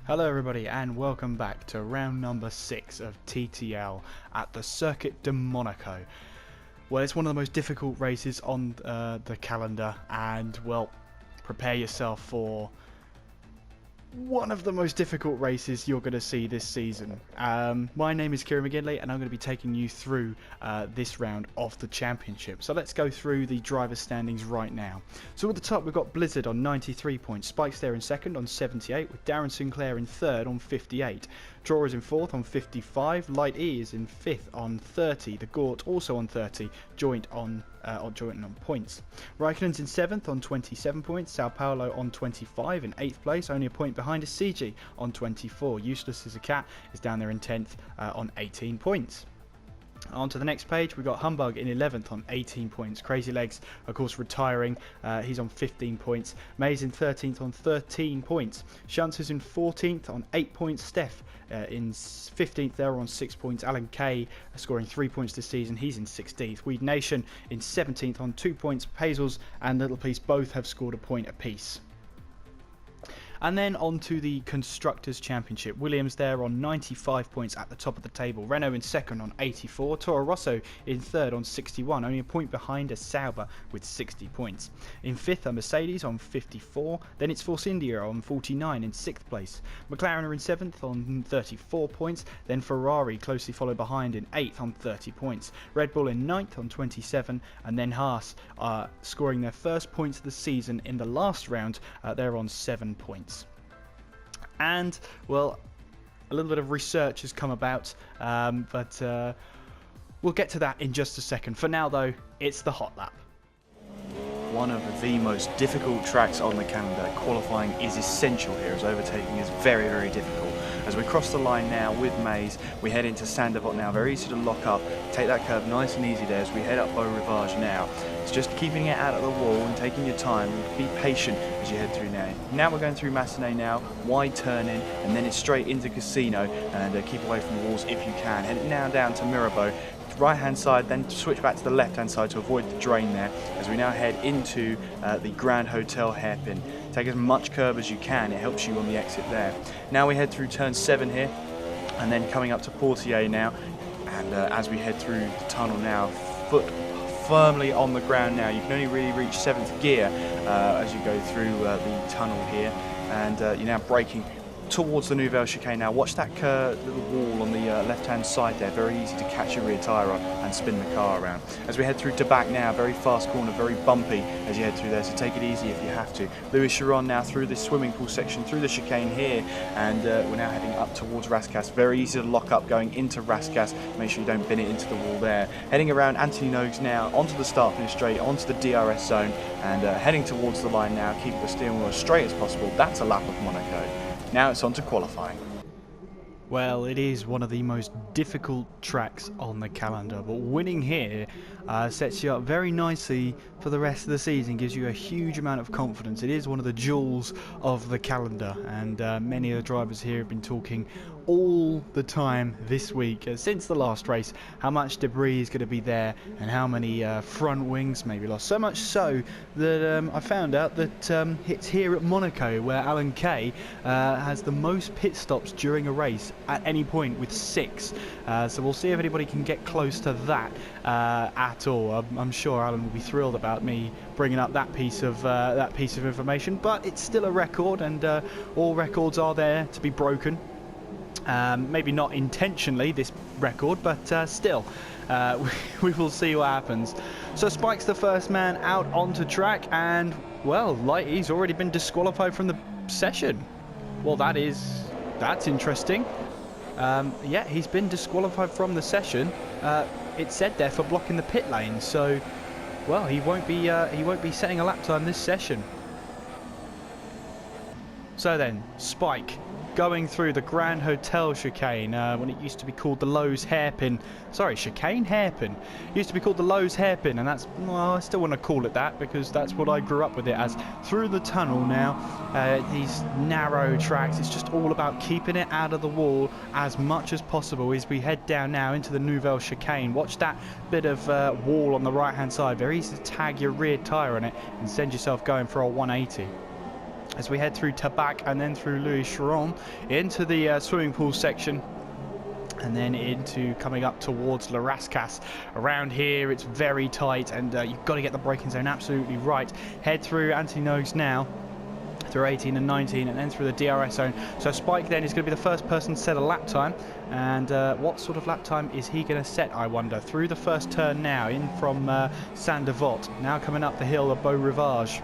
Hello everybody and welcome back to round number 6 of TTL at the Circuit de Monaco. Well, it's one of the most difficult races on the calendar, and well, prepare yourself for one of the most difficult races you're going to see this season. My name is Kieran McGinley and I'm going to be taking you through this round of the championship. So let's go through the driver standings right now. So at the top we've got Blizard on 93 points, Spike's there in second on 78, with Darren Sinclair in third on 58. Draw is in fourth on 55, Light E is in fifth on 30, the Gort also on 30, joint on points. Raikkonen's in seventh on 27 points, Sao Paulo on 25 in 8th place, only a point behind is CG on 24. Useless as a cat is down there in 10th on 18 points. On to the next page, we've got Humbug in 11th on 18 points. Crazy Legs, of course, retiring. He's on 15 points. Mays in 13th on 13 points. Shunts is in 14th on 8 points. Steph in 15th there on 6 points. Alan Kay scoring 3 points this season. He's in 16th. Weed Nation in 17th on 2 points. Hazels and Little Piece both have scored a point apiece. And then on to the Constructors' Championship. Williams there on 95 points at the top of the table. Renault in second on 84. Toro Rosso in third on 61. Only a point behind is Sauber with 60 points. In fifth are Mercedes on 54. Then it's Force India on 49 in sixth place. McLaren are in seventh on 34 points. Then Ferrari closely followed behind in eighth on 30 points. Red Bull in ninth on 27. And then Haas are scoring their first points of the season in the last round. They're on 7 points. And, well, a little bit of research has come about, but we'll get to that in just a second. For now, though, it's the hot lap. One of the most difficult tracks on the calendar. Qualifying is essential here, as overtaking is very, very difficult. As we cross the line now with Mays, we head into Sandervot now. Very easy to lock up, take that curve nice and easy there as we head up Beau Rivage now. It's just keeping it out of the wall and taking your time. Be patient as you head through now. Now we're going through Massenet now, wide turn in, and then it's straight into Casino, and keep away from the walls if you can. Heading now down to Mirabeau. Right hand side, then switch back to the left hand side to avoid the drain there, as we now head into the Grand Hotel hairpin. Take as much curve as you can, it helps you on the exit there. Now we head through turn 7 here, and then coming up to Portier now, and as we head through the tunnel now, foot firmly on the ground now. You can only really reach 7th gear as you go through the tunnel here, and you're now braking towards the Nouvelle chicane now. Watch that little wall on the left hand side there, very easy to catch your rear tyre up and spin the car around. As we head through to back now, very fast corner, very bumpy as you head through there, so take it easy if you have to. Louis Chiron now through this swimming pool section, through the chicane here, and we're now heading up towards Rascasse. Very easy to lock up going into Rascasse, make sure you don't bin it into the wall there. Heading around Anthony Nogues now, onto the start finish straight, onto the DRS zone, and heading towards the line now, keep the steering wheel as straight as possible. That's a lap of Monaco. Now it's on to qualifying. Well, it is one of the most difficult tracks on the calendar, but winning here sets you up very nicely for the rest of the season, gives you a huge amount of confidence. It is one of the jewels of the calendar, and many of the drivers here have been talking all the time this week, since the last race, how much debris is going to be there and how many front wings may be lost. So much so that I found out that it's here at Monaco where Alan Kay has the most pit stops during a race at any point, with 6. So we'll see if anybody can get close to that at all. I'm sure Alan will be thrilled about me bringing up that piece of information, but it's still a record, and all records are there to be broken. Maybe not intentionally, this record, but still, we will see what happens. So Spike's the first man out onto track, and, well, Lighty's already been disqualified from the session. Well, that's interesting. Yeah, he's been disqualified from the session. It said there for blocking the pit lane, so, well, he won't be setting a lap time this session. So then, Spike going through the Grand Hotel chicane, when it used to be called the Lowe's hairpin. Sorry, chicane hairpin. It used to be called the Lowe's hairpin, and that's, well, I still want to call it that because that's what I grew up with it as. Through the tunnel now, these narrow tracks, it's just all about keeping it out of the wall as much as possible as we head down now into the Nouvelle chicane. Watch that bit of wall on the right hand side, very easy to tag your rear tyre on it and send yourself going for a 180. as we head through Tabac and then through Louis Chiron into the swimming pool section, and then into coming up towards La Rascasse. Around here it's very tight, and you've got to get the braking zone absolutely right. Head through Antinogues now, through 18 and 19, and then through the DRS zone. So Spike then is going to be the first person to set a lap time, and what sort of lap time is he going to set, I wonder? Through the first turn now, in from Saint-Devote, now coming up the hill of Beau Rivage.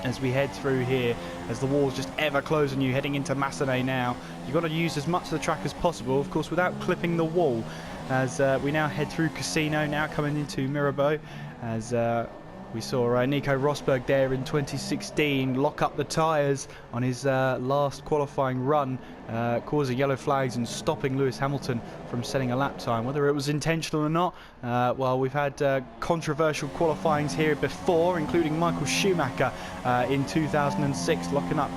As we head through here, as the walls just ever close on you, heading into Massenet now. You've got to use as much of the track as possible, of course, without clipping the wall. As we now head through Casino, now coming into Mirabeau, as we saw Nico Rosberg there in 2016 lock up the tyres on his last qualifying run, causing yellow flags and stopping Lewis Hamilton from setting a lap time. Whether it was intentional or not, well, we've had controversial qualifyings here before, including Michael Schumacher in 2006 locking up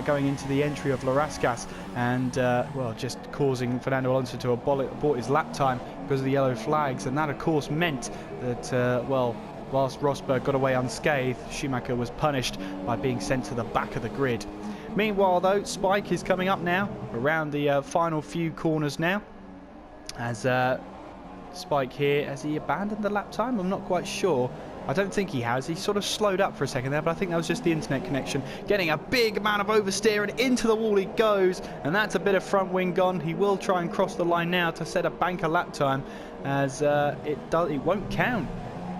going into the entry of La Rascasse, and well, just causing Fernando Alonso to abort his lap time because of the yellow flags. And that of course meant that well, whilst Rosberg got away unscathed, Schumacher was punished by being sent to the back of the grid. Meanwhile though, Spike is coming up now around the final few corners now, as Spike here, has he abandoned the lap time? I'm not quite sure. I don't think he has. He sort of slowed up for a second there, but I think that was just the internet connection. Getting a big amount of oversteer, and into the wall he goes, and that's a bit of front wing gone. He will try and cross the line now to set a banker lap time, as it won't count.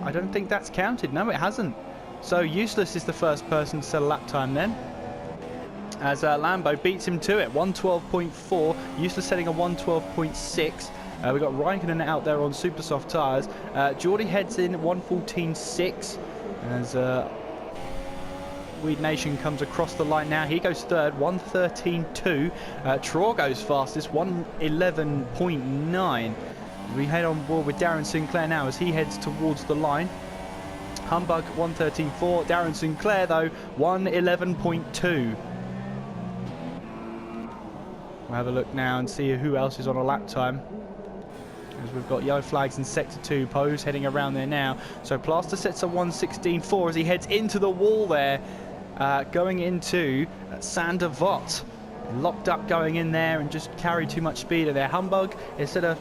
I don't think that's counted. No, it hasn't. So Useless is the first person to set a lap time then, as Lambo beats him to it. 112.4. Useless setting a 112.6. We've got Raikkonen out there on super soft tyres. Geordie heads in 114.6 as Weed Nation comes across the line now. He goes third, 113.2. Troy goes fastest, 111.9. We head on board with Darren Sinclair now as he heads towards the line. Humbug 113.4. Darren Sinclair though 111.2. We'll have a look now and see who else is on a lap time, as we've got yellow flags in sector 2. Poe's heading around there now. So Plaster sets a 116.4 as he heads into the wall there, going into Saint-Devote. Locked up going in there and just carried too much speed in there. Humbug is at a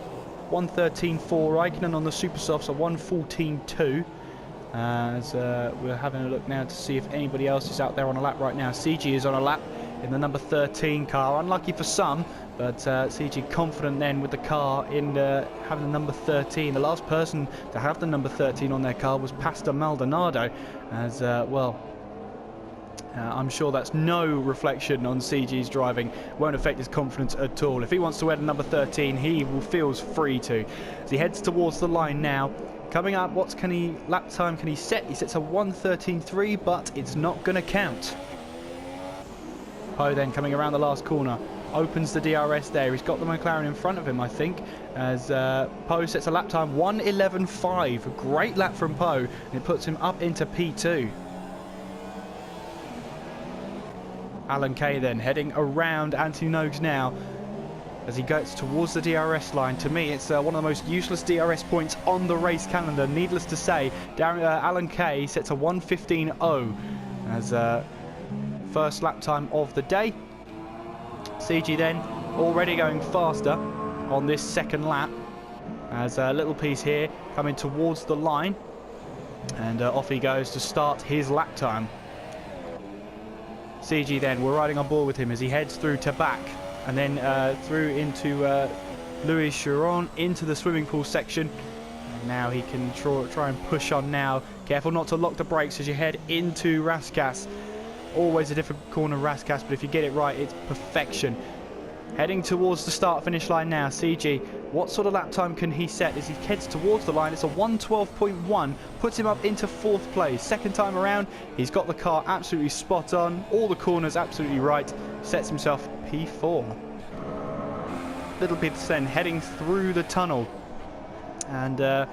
113.4. Raikkonen on the super softs, a 114.2. As we're having a look now to see if anybody else is out there on a lap right now. CG is on a lap in the number 13 car. Unlucky for some, but CG confident then with the car in having the number 13. The last person to have the number 13 on their car was Pastor Maldonado, as well, I'm sure that's no reflection on CG's driving. Won't affect his confidence at all. If he wants to wear the number 13, he feels free to. As he heads towards the line now. Coming up, lap time can he set? He sets a 113.3, but it's not going to count. Poe then coming around the last corner, opens the DRS there. He's got the McLaren in front of him, I think, as Poe sets a lap time 111.5. A great lap from Poe, and it puts him up into P2. Alan Kay then heading around Antinogues now as he gets towards the DRS line. To me, it's one of the most useless DRS points on the race calendar. Needless to say, Alan Kay sets a 115.0 as first lap time of the day. CG then already going faster on this second lap, as a little piece here coming towards the line, and off he goes to start his lap time. CG then, we're riding on board with him as he heads through Tabac and then through into Louis Chiron into the swimming pool section. And now he can try and push on now. Careful not to lock the brakes as you head into Rascasse. Always a different corner, Rascasse, but if you get it right, it's perfection. Heading towards the start-finish line now. CG, what sort of lap time can he set as he heads towards the line? It's a 112.1, puts him up into 4th place. Second time around, he's got the car absolutely spot on, all the corners absolutely right, sets himself P4. Little bits then heading through the tunnel, and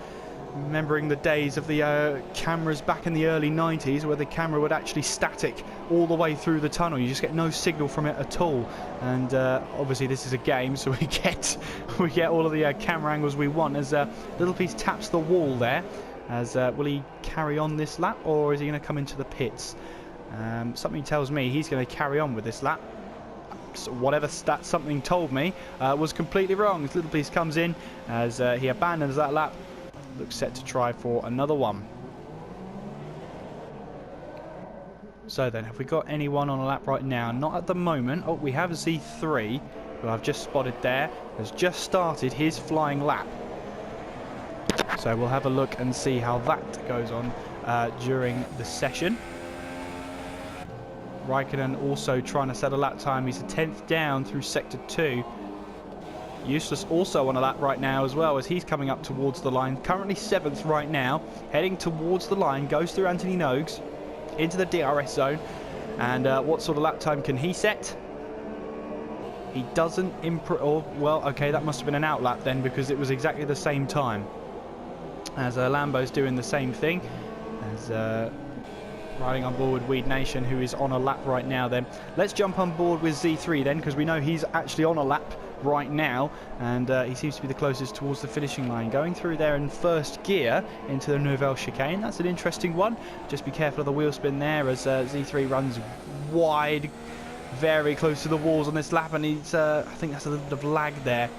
remembering the days of the cameras back in the early 90s where the camera would actually static all the way through the tunnel. You just get no signal from it at all, and obviously this is a game, so we get all of the camera angles we want. As Little Piece taps the wall there, as will he carry on this lap, or is he going to come into the pits? Something tells me he's going to carry on with this lap. So whatever stat something told me was completely wrong. This little piece comes in as he abandons that lap. Looks set to try for another one. So then, have we got anyone on a lap right now? Not at the moment. Oh, we have Z3, who I've just spotted there, has just started his flying lap. So we'll have a look and see how that goes on during the session. Raikkonen also trying to set a lap time. He's a 10th down through sector 2. Useless also on a lap right now as well, as he's coming up towards the line. Currently 7th right now, heading towards the line, goes through Anthony Nogues into the DRS zone. And what sort of lap time can he set? He doesn't improve. Oh, well, okay, that must have been an out lap then, because it was exactly the same time. As Lambo's doing the same thing, as riding on board with Weed Nation, who is on a lap right now. Then let's jump on board with Z3 then, because we know he's actually on a lap right now, and he seems to be the closest towards the finishing line, going through there in first gear into the Nouvelle Chicane. That's an interesting one. Just be careful of the wheel spin there, as Z3 runs wide, very close to the walls on this lap, and he's I think that's a little bit of lag there.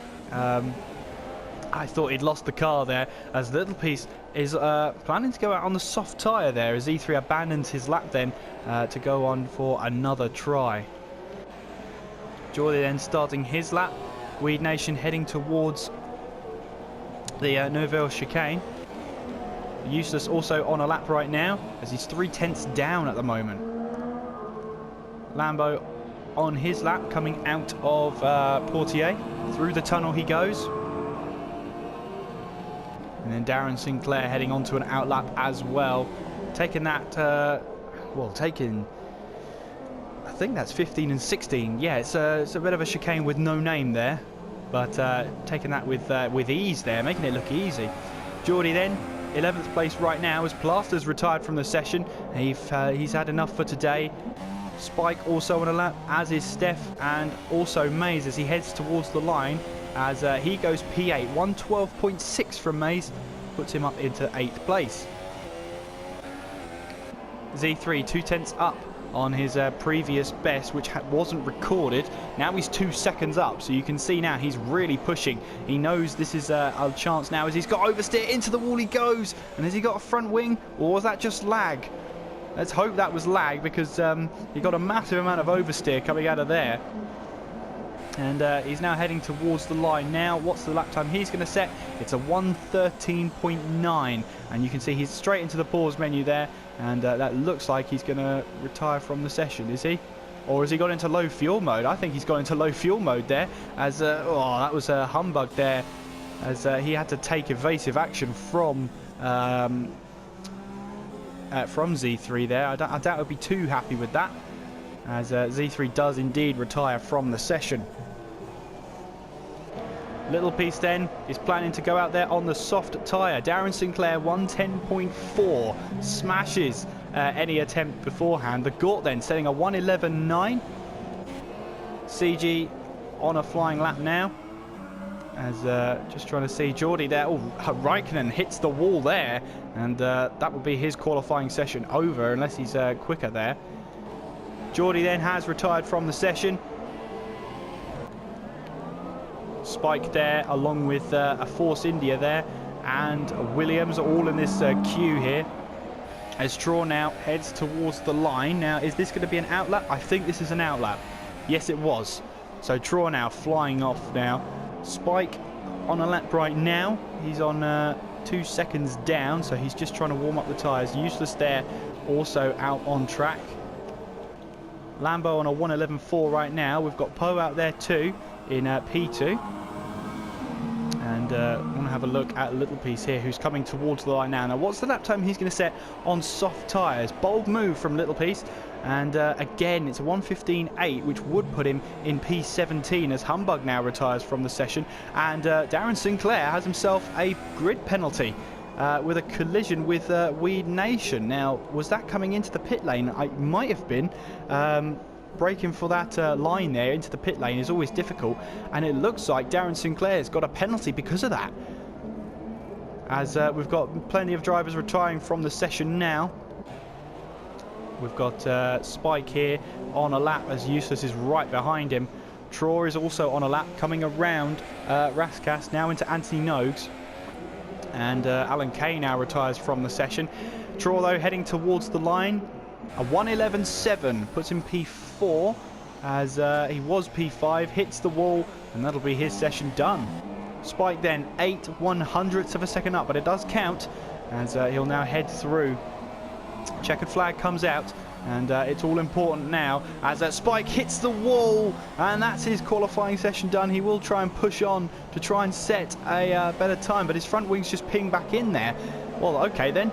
I thought he'd lost the car there, as the little piece is planning to go out on the soft tyre there, as E3 abandons his lap then to go on for another try. Jordi then starting his lap. Weed Nation heading towards the Nouvelle Chicane. Useless also on a lap right now, as he's 3/10 down at the moment. Lambo on his lap, coming out of Portier. Through the tunnel he goes. And then Darren Sinclair heading onto an outlap as well. Taking that, I think that's 15 and 16. Yeah, it's a bit of a chicane with no name there. But taking that with ease there, making it look easy. Jordi then, 11th place right now, as Plaster's retired from the session. He's had enough for today. Spike also on a lap, as is Steph, and also Mays as he heads towards the line. As he goes P8, 112.6 from Mays, puts him up into 8th place. Z3, 2/10 up on his previous best, which wasn't recorded. Now he's 2 seconds up, so you can see now he's really pushing. He knows this is a chance now, as he's got oversteer, into the wall he goes. And has he got a front wing, or was that just lag? Let's hope that was lag, because he got a massive amount of oversteer coming out of there. And he's now heading towards the line now. What's the lap time he's going to set? It's a 1:13.9. And you can see he's straight into the pause menu there. And that looks like he's going to retire from the session, is he? Or has he gone into low fuel mode? I think he's gone into low fuel mode there. As that was a humbug there. As he had to take evasive action from Z3 there. I doubt he'll be too happy with that, as Z3 does indeed retire from the session. Little piece then is planning to go out there on the soft tyre. Darren Sinclair 110.4 smashes any attempt beforehand. The Gort then setting a 111.9. CG on a flying lap now, as just trying to see Jordi there. Oh, Raikkonen hits the wall there, and that would be his qualifying session over, unless he's quicker there. Jordi then has retired from the session. Spike there, along with a Force India there, and Williams, all in this queue here. As Straw now heads towards the line. Now, is this going to be an outlap? I think this is an outlap. Yes, it was. So Straw now flying off now. Spike on a lap right now. He's on 2 seconds down, so he's just trying to warm up the tyres. Useless there, also out on track. Lambo on a 111.4 right now. We've got Poe out there too in P2. And I want to have a look at a little piece here, who's coming towards the line now. Now, what's the lap time he's going to set on soft tyres? Bold move from Little Piece. And again, it's a 1:15.8, which would put him in P17, as Humbug now retires from the session. And Darren Sinclair has himself a grid penalty with a collision with Weed Nation. Now, was that coming into the pit lane? It might have been. Braking for that line there into the pit lane is always difficult, and it looks like Darren Sinclair's got a penalty because of that. As we've got plenty of drivers retiring from the session now. We've got Spike here on a lap as Useless is right behind him. Traw is also on a lap, coming around Raskas, now into Anthony Nogues. And Alan Kay now retires from the session. Traw, though, heading towards the line. A 1:11.7 puts him P4 as he was P5, hits the wall, and that'll be his session done. Spike then 8/100ths of a second up, but it does count as he'll now head through. Checkered flag comes out, and it's all important now as Spike hits the wall, and that's his qualifying session done. He will try and push on to try and set a better time, but his front wings just ping back in there. Well, okay then.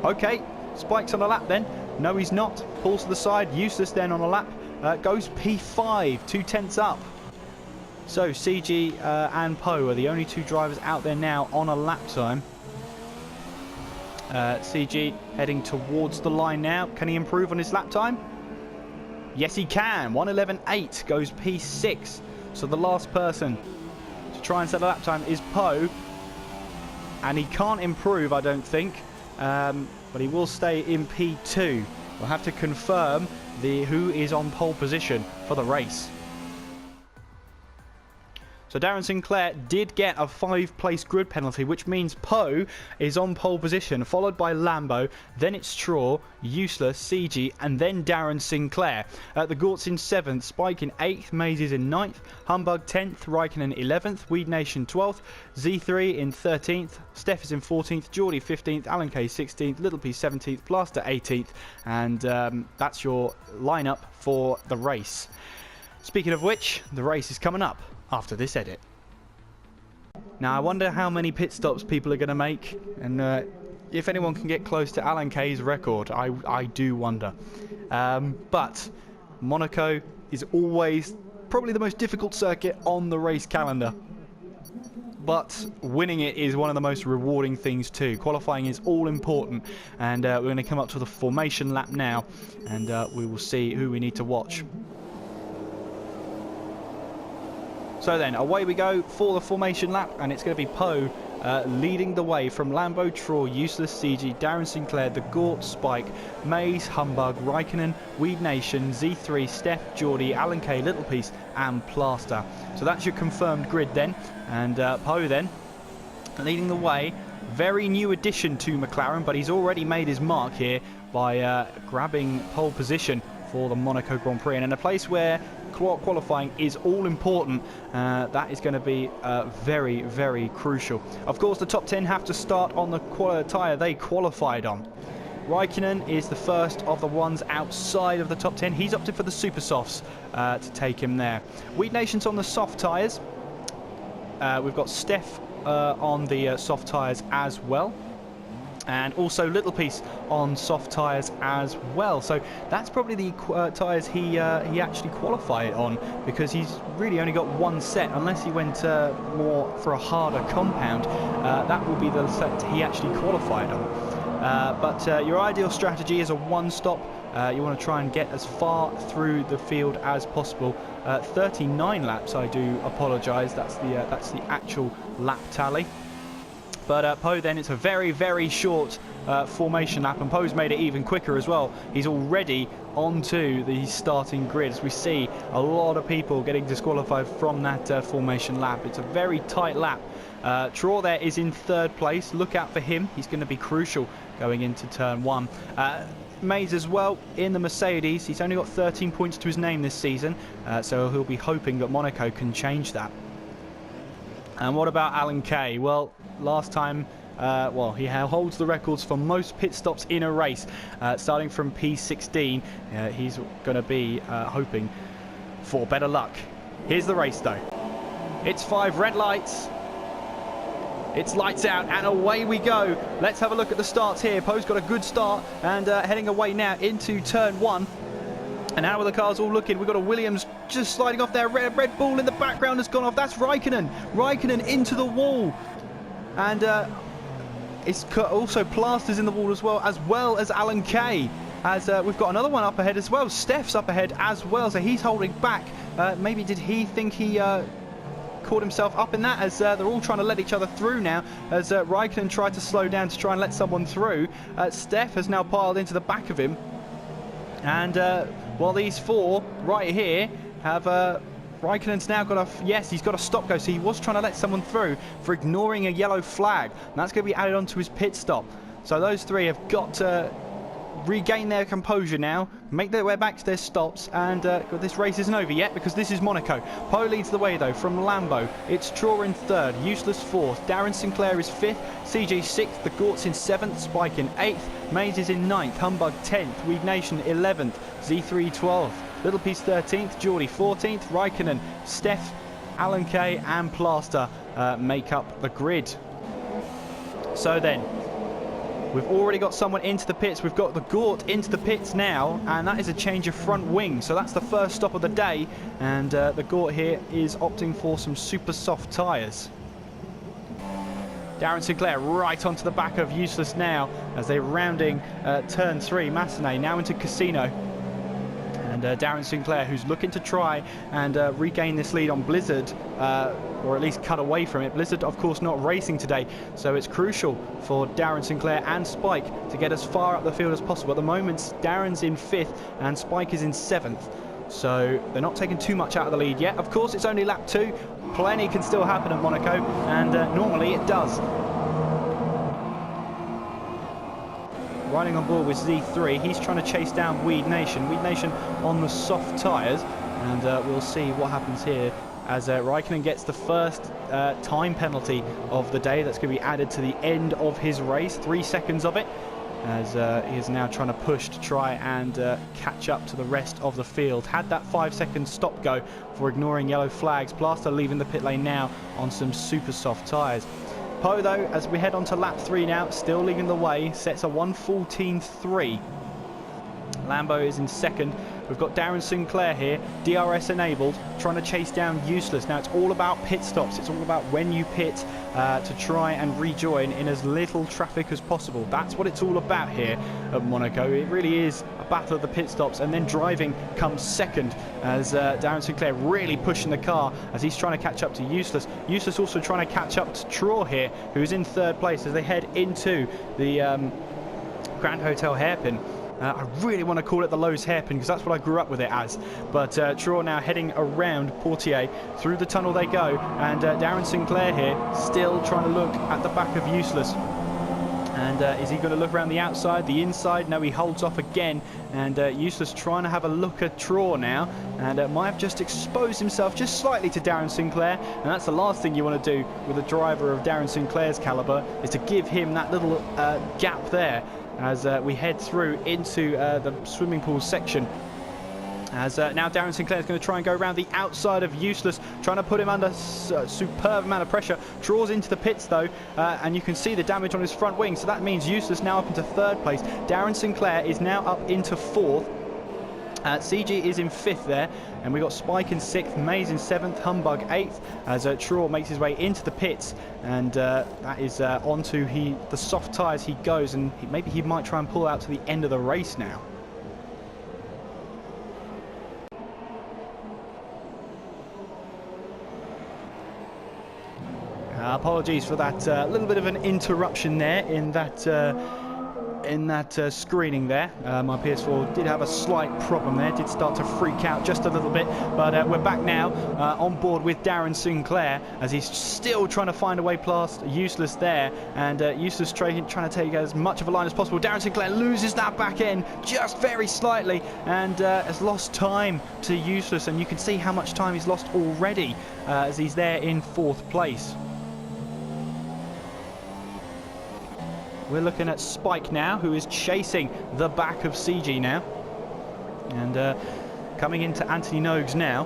Okay, Spike's on a lap then. No, he's not. Pulls to the side. Useless then on a lap. Goes P5, 2/10ths up. So CG and Poe are the only two drivers out there now on a lap time. CG heading towards the line now. Can he improve on his lap time? Yes, he can. 1:11.8 goes P6. So the last person to try and set a lap time is Poe. And he can't improve, I don't think. But he will stay in P2. We'll have to confirm who is on pole position for the race. So Darren Sinclair did get a 5-place grid penalty, which means Poe is on pole position, followed by Lambo, then it's Straw, Useless, CG, and then Darren Sinclair. The Gort's in 7th, Spike in 8th, Maze is in 9th, Humbug 10th, Raikkonen 11th, Weed Nation 12th, Z3 in 13th, Steph is in 14th, Geordie 15th, Alan K 16th, Little P 17th, Plaster 18th, and that's your lineup for the race. Speaking of which, the race is coming up after this edit. Now I wonder how many pit stops people are going to make, and if anyone can get close to Alan Kay's record. I do wonder. But Monaco is always probably the most difficult circuit on the race calendar. But winning it is one of the most rewarding things too. Qualifying is all important, and we're going to come up to the formation lap now, and we will see who we need to watch. So then, away we go for the formation lap, and it's going to be Poe leading the way from Lambo, Traw, Useless, CG, Darren Sinclair, The Gort, Spike, Maze, Humbug, Raikkonen, Weed Nation, Z3, Steph, Geordie, Alan K, Little Piece, and Plaster. So that's your confirmed grid then, and Poe then leading the way. Very new addition to McLaren, but he's already made his mark here by grabbing pole position for the Monaco Grand Prix, and in a place where qualifying is all important, that is going to be very, very crucial. Of course, the top 10 have to start on the tyre they qualified on. Raikkonen is the first of the ones outside of the top 10. He's opted for the super softs to take him there. Weed Nation's on the soft tyres. We've got Steph on the soft tyres as well. And also Little Piece on soft tyres as well. So that's probably the tyres he actually qualified on, because he's really only got one set, unless he went more for a harder compound. That will be the set he actually qualified on. But your ideal strategy is a one-stop. You want to try and get as far through the field as possible. 39 laps, I do apologise. That's the actual lap tally. But Poe then, it's a very, very short formation lap, and Poe's made it even quicker as well. He's already onto the starting grid, as we see a lot of people getting disqualified from that formation lap. It's a very tight lap. Traw there is in 3rd place. Look out for him. He's going to be crucial going into turn 1. Maze as well in the Mercedes. He's only got 13 points to his name this season, so he'll be hoping that Monaco can change that. And what about Alan Kay? Well, last time, he holds the records for most pit stops in a race, starting from P16. He's going to be hoping for better luck. Here's the race, though. It's 5 red lights. It's lights out, and away we go. Let's have a look at the starts here. Poe's got a good start, and heading away now into turn 1. And how are the cars all looking? We've got a Williams just sliding off there. Red Bull in the background has gone off. That's Raikkonen. Raikkonen into the wall. And it's also Plasters in the wall as Alan Kay. As we've got another one up ahead as well. Steph's up ahead as well, so he's holding back. Maybe did he think he caught himself up in that, as they're all trying to let each other through now, as Raikkonen tried to slow down to try and let someone through. Steph has now piled into the back of him. And well, these four right here have Raikkonen's now got a, yes, he's got a stop go, so he was trying to let someone through for ignoring a yellow flag, and that's going to be added onto his pit stop. So those three have got to regain their composure now, make their way back to their stops, and this race isn't over yet because this is Monaco. Poe leads the way though from Lambo. It's Traw in third, Useless fourth, Darren Sinclair is fifth, CG sixth, the Gort's in seventh, Spike in eighth, Maze is in ninth, Humbug 10th, Weed Nation 11th, Z3 12th, Little Piece 13th, Geordie 14th, Raikkonen, Steph, Alan K and Plaster make up the grid. So then, we've already got someone into the pits. We've got the Gort into the pits now, and that is a change of front wing. So that's the first stop of the day, and the Gort here is opting for some super soft tyres. Darren Sinclair right onto the back of Useless now as they're rounding turn 3. Massenet now into Casino. And Darren Sinclair, who's looking to try and regain this lead on Blizard, or at least cut away from it. Blizard, of course, not racing today, so it's crucial for Darren Sinclair and Spike to get as far up the field as possible. At the moment, Darren's in 5th and Spike is in 7th, so they're not taking too much out of the lead yet. Of course, it's only lap 2. Plenty can still happen at Monaco, and normally it does. Riding on board with Z3, he's trying to chase down Weed Nation. Weed Nation on the soft tyres, and we'll see what happens here as Raikkonen gets the first time penalty of the day. That's going to be added to the end of his race, 3 seconds of it, as he is now trying to push to try and catch up to the rest of the field. Had that 5-second stop go for ignoring yellow flags. Plaster leaving the pit lane now on some super soft tyres. Poe, though, as we head on to lap 3 now, still leading the way, sets a 1:14.3. Lambo is in 2nd. We've got Darren Sinclair here, DRS enabled, trying to chase down Useless. Now, it's all about pit stops. It's all about when you pit to try and rejoin in as little traffic as possible. That's what it's all about here at Monaco. It really is a battle of the pit stops, and then driving comes second as Darren Sinclair really pushing the car as he's trying to catch up to Useless. Useless also trying to catch up to Traw here, who's in 3rd place as they head into the Grand Hotel hairpin. I really want to call it the Lowe's hairpin because that's what I grew up with it as. But Traw now heading around Portier. Through the tunnel they go. And Darren Sinclair here still trying to look at the back of Useless. And is he going to look around the outside, the inside? No, he holds off again. And Useless trying to have a look at Traw now. And might have just exposed himself just slightly to Darren Sinclair. And that's the last thing you want to do with a driver of Darren Sinclair's calibre, is to give him that little gap there as we head through into the swimming pool section. As now Darren Sinclair is going to try and go around the outside of Useless, trying to put him under superb amount of pressure. Draws into the pits though, and you can see the damage on his front wing, so that means Useless now up into 3rd place. Darren Sinclair is now up into 4th. CG is in 5th there, and we got Spike in 6th, Maze in 7th, Humbug 8th, as Traw makes his way into the pits, and that is onto the soft tyres he goes, and maybe he might try and pull out to the end of the race now. Apologies for that little bit of an interruption there in that screening there. My PS4 did have a slight problem there, did start to freak out just a little bit, but we're back now on board with Darren Sinclair as he's still trying to find a way past Useless there, and Useless trying to take as much of a line as possible. Darren Sinclair loses that back end just very slightly and has lost time to Useless, and you can see how much time he's lost already as he's there in 4th place. We're looking at Spike now, who is chasing the back of CG now. And coming into Anthony Nogues now.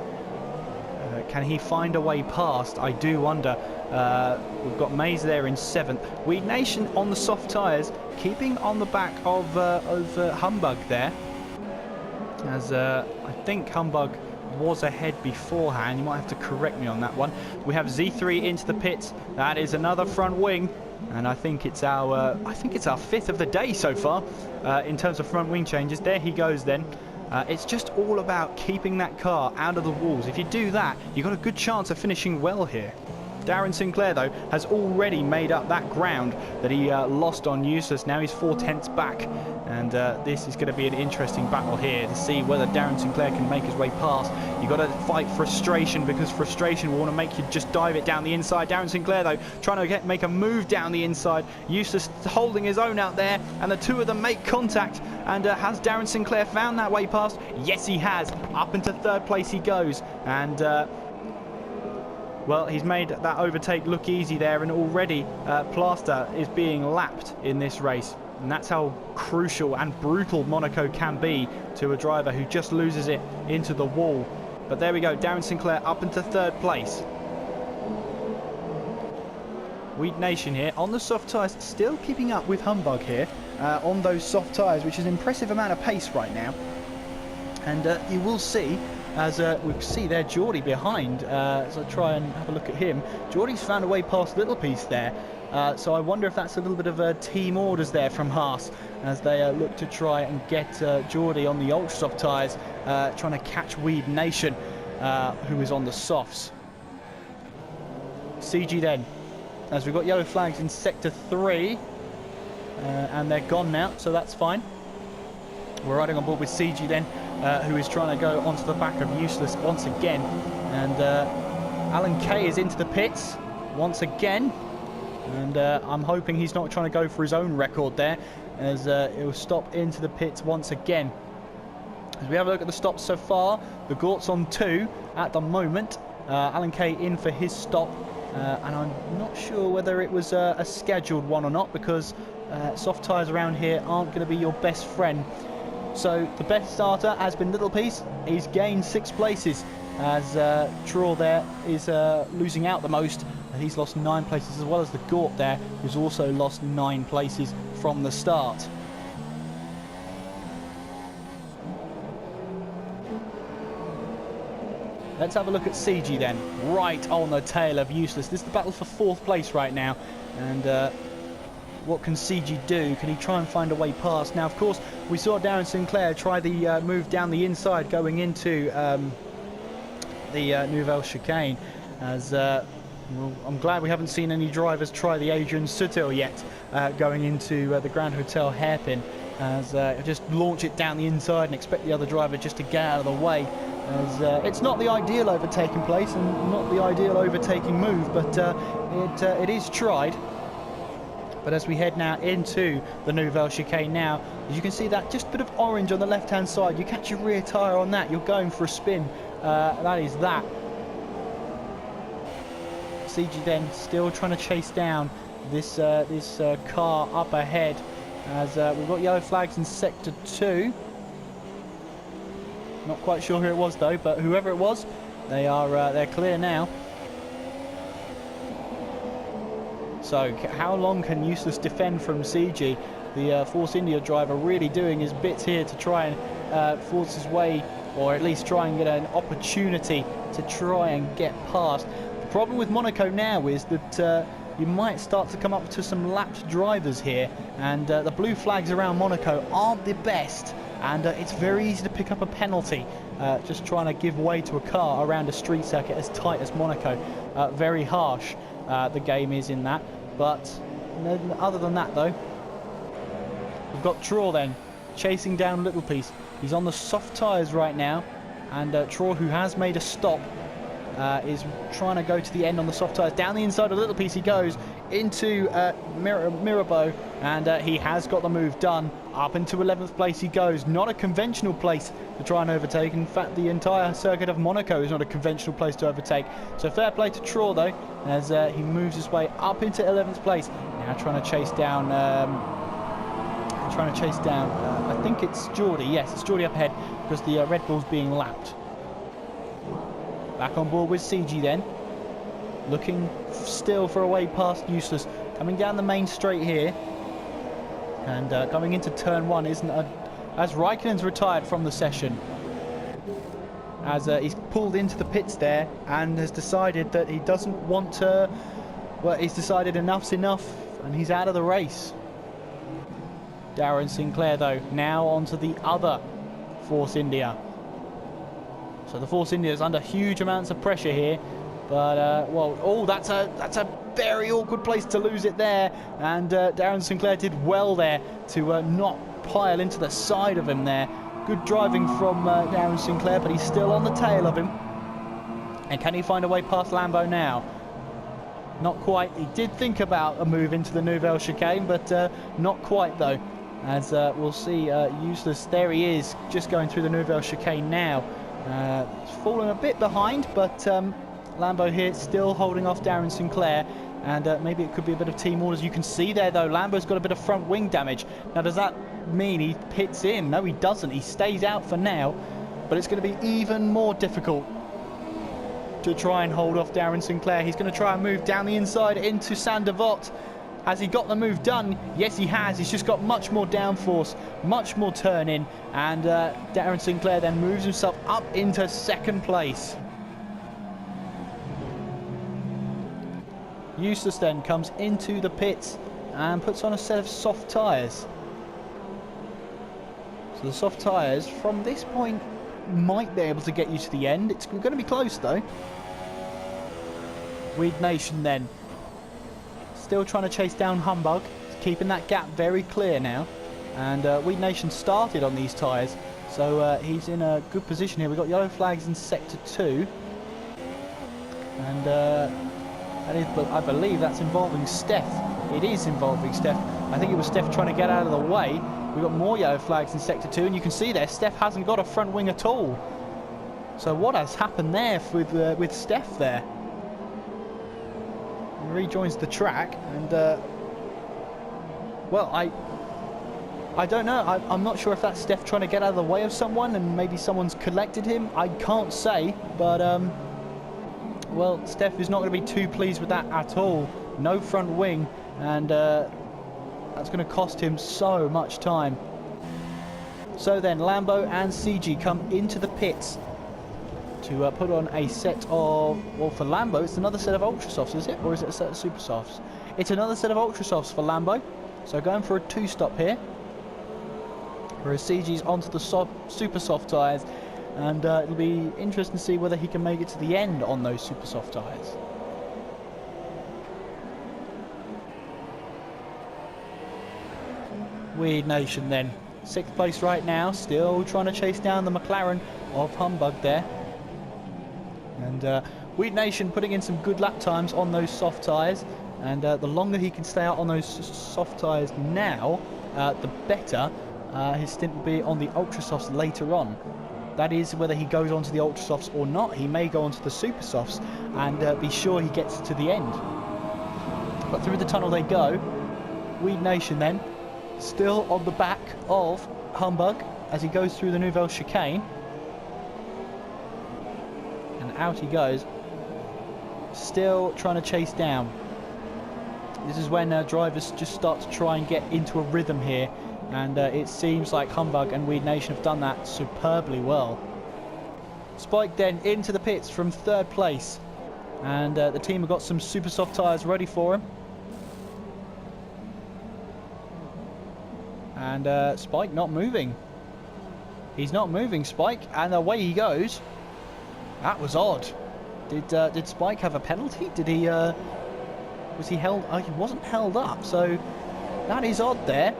Can he find a way past? I do wonder. We've got Maze there in 7th. Weed Nation on the soft tyres, keeping on the back of Humbug there. As I think Humbug was ahead beforehand. You might have to correct me on that one. We have Z3 into the pits. That is another front wing. And I think it's our 5th of the day so far in terms of front wing changes. There he goes then. It's just all about keeping that car out of the walls. If you do that, you've got a good chance of finishing well here. Darren Sinclair, though, has already made up that ground that he lost on Useless. Now he's 4 tenths back, and this is going to be an interesting battle here to see whether Darren Sinclair can make his way past. You've got to fight frustration, because frustration will want to make you just dive it down the inside. Darren Sinclair, though, trying to make a move down the inside. Useless holding his own out there, and the two of them make contact. And has Darren Sinclair found that way past? Yes, he has. Up into 3rd place he goes, and well, he's made that overtake look easy there, and already Plaster is being lapped in this race. And that's how crucial and brutal Monaco can be to a driver who just loses it into the wall. But there we go, Darren Sinclair up into 3rd place. Weed Nation here on the soft tyres, still keeping up with Humbug here on those soft tyres, which is an impressive amount of pace right now. And you will see, as we see there, Geordie behind, as I try and have a look at him. Geordie's found a way past Little Piece there, so I wonder if that's a little bit of team orders there from Haas, as they look to try and get Geordie on the ultra soft tyres, trying to catch Weed Nation, who is on the softs. CG then, as we've got yellow flags in sector 3, and they're gone now, so that's fine. We're riding on board with CG then, who is trying to go onto the back of Useless once again. And Alan Kay is into the pits once again. And I'm hoping he's not trying to go for his own record there, as he'll stop into the pits once again. As we have a look at the stops so far, the Gort's on 2 at the moment. Alan Kay in for his stop. And I'm not sure whether it was a scheduled one or not, because soft tyres around here aren't going to be your best friend. So the best starter has been Little Piece. He's gained 6 places, as Traw there is losing out the most. He's lost 9 places, as well as the Gort there, who's also lost 9 places from the start. Let's have a look at CG then, right on the tail of Useless. This is the battle for 4th place right now, and what can CG do? Can he try and find a way past? Now, of course, we saw Darren Sinclair try the move down the inside going into the Nouvelle Chicane. As well, I'm glad we haven't seen any drivers try the Adrian Sutil yet, going into the Grand Hotel hairpin. As just launch it down the inside and expect the other driver just to get out of the way. As it's not the ideal overtaking place and not the ideal overtaking move, but it is tried. But as we head now into the Nouvelle Chicane now, as you can see that just bit of orange on the left-hand side, you catch your rear tyre on that, you're going for a spin. That is that. CG then still trying to chase down this car up ahead, as we've got yellow flags in sector 2. Not quite sure who it was though, but whoever it was, they're clear now. So how long can Useless defend from CG? The Force India driver really doing his bits here to try and force his way, or at least try and get an opportunity to try and get past. The problem with Monaco now is that you might start to come up to some lapped drivers here, and the blue flags around Monaco aren't the best, and it's very easy to pick up a penalty just trying to give way to a car around a street circuit as tight as Monaco. Very harsh the game is in that, but other than that though, we've got Traw then chasing down Little Piece. He's on the soft tyres right now, and Traw, who has made a stop, is trying to go to the end on the soft tyres. Down the inside of Little Piece he goes into Mirabeau, and he has got the move done. Up into 11th place he goes. Not a conventional place to try and overtake. In fact, the entire circuit of Monaco is not a conventional place to overtake. So fair play to Traw though, as he moves his way up into 11th place. Now trying to chase down I think it's Geordie. Yes, it's Geordie up ahead, because the Red Bull's being lapped. Back on board with CG then, looking still for a way past Useless, coming down the main straight here, and coming into turn 1 isn't as Raikkonen's retired from the session, as he's pulled into the pits there and has decided that he doesn't want to, well, he's decided enough's enough and he's out of the race. Darren Sinclair though now onto the other Force India. So the Force India is under huge amounts of pressure here, But, well, oh, that's a very awkward place to lose it there. And Darren Sinclair did well there to not pile into the side of him there. Good driving from Darren Sinclair, but he's still on the tail of him. And can he find a way past Lambo now? Not quite. He did think about a move into the Nouvelle Chicane, but not quite though. As we'll see, Useless, there he is, just going through the Nouvelle Chicane now. He's fallen a bit behind, but Lambo here still holding off Darren Sinclair. And maybe it could be a bit of team orders. You can see there though, Lambo's got a bit of front wing damage. Now does that mean he pits in? No, he doesn't. He stays out for now. But it's going to be even more difficult to try and hold off Darren Sinclair. He's going to try and move down the inside into Saint Devote. Has he got the move done? Yes, he has. He's just got much more downforce, much more turn in, and Darren Sinclair then moves himself up into second place. Useless then comes into the pits and puts on a set of soft tyres. So the soft tyres from this point might be able to get you to the end. It's going to be close though. Weed Nation then still trying to chase down Humbug, keeping that gap very clear now. And Weed Nation started on these tyres, so he's in a good position here. We've got yellow flags in sector 2, and that is, I believe that's involving Steph. It is involving Steph. I think it was Steph trying to get out of the way. We've got more yellow flags in sector 2, and you can see there Steph hasn't got a front wing at all. So what has happened there with Steph there? He rejoins the track, and well, I don't know. I'm not sure if that's Steph trying to get out of the way of someone, and maybe someone's collected him. I can't say, but well, Steph is not going to be too pleased with that at all. No front wing, and that's going to cost him so much time. So then Lambo and CG come into the pits to put on a set of, well, for Lambo it's another set of Ultra Softs, is it? Or is it a set of Super Softs? It's another set of Ultra Softs for Lambo. So going for a 2-stop here. Whereas CG's onto the Super Soft tyres. And it'll be interesting to see whether he can make it to the end on those Super Soft tyres. Weird Nation then. 6th place right now, still trying to chase down the McLaren of Humbug there. And Weird Nation putting in some good lap times on those soft tyres. And the longer he can stay out on those soft tyres now, the better his stint will be on the Ultra Softs later on. That is, whether he goes on to the Ultra Softs or not. He may go on to the Super Softs and be sure he gets to the end. But through the tunnel they go. Weed Nation then, still on the back of Humbug as he goes through the Nouvelle Chicane. And out he goes. Still trying to chase down. This is when drivers just start to try and get into a rhythm here. And it seems like Humbug and Weed Nation have done that superbly well. Spike then into the pits from 3rd place. And the team have got some super soft tyres ready for him. And Spike not moving. He's not moving, Spike. And away he goes. That was odd. Did Spike have a penalty? Did he... was he held... Oh, he wasn't held up. So that is odd there.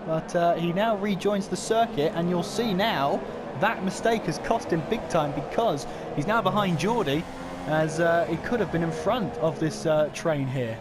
But he now rejoins the circuit, and you'll see now that mistake has cost him big time, because he's now behind Geordie, as he could have been in front of this train here.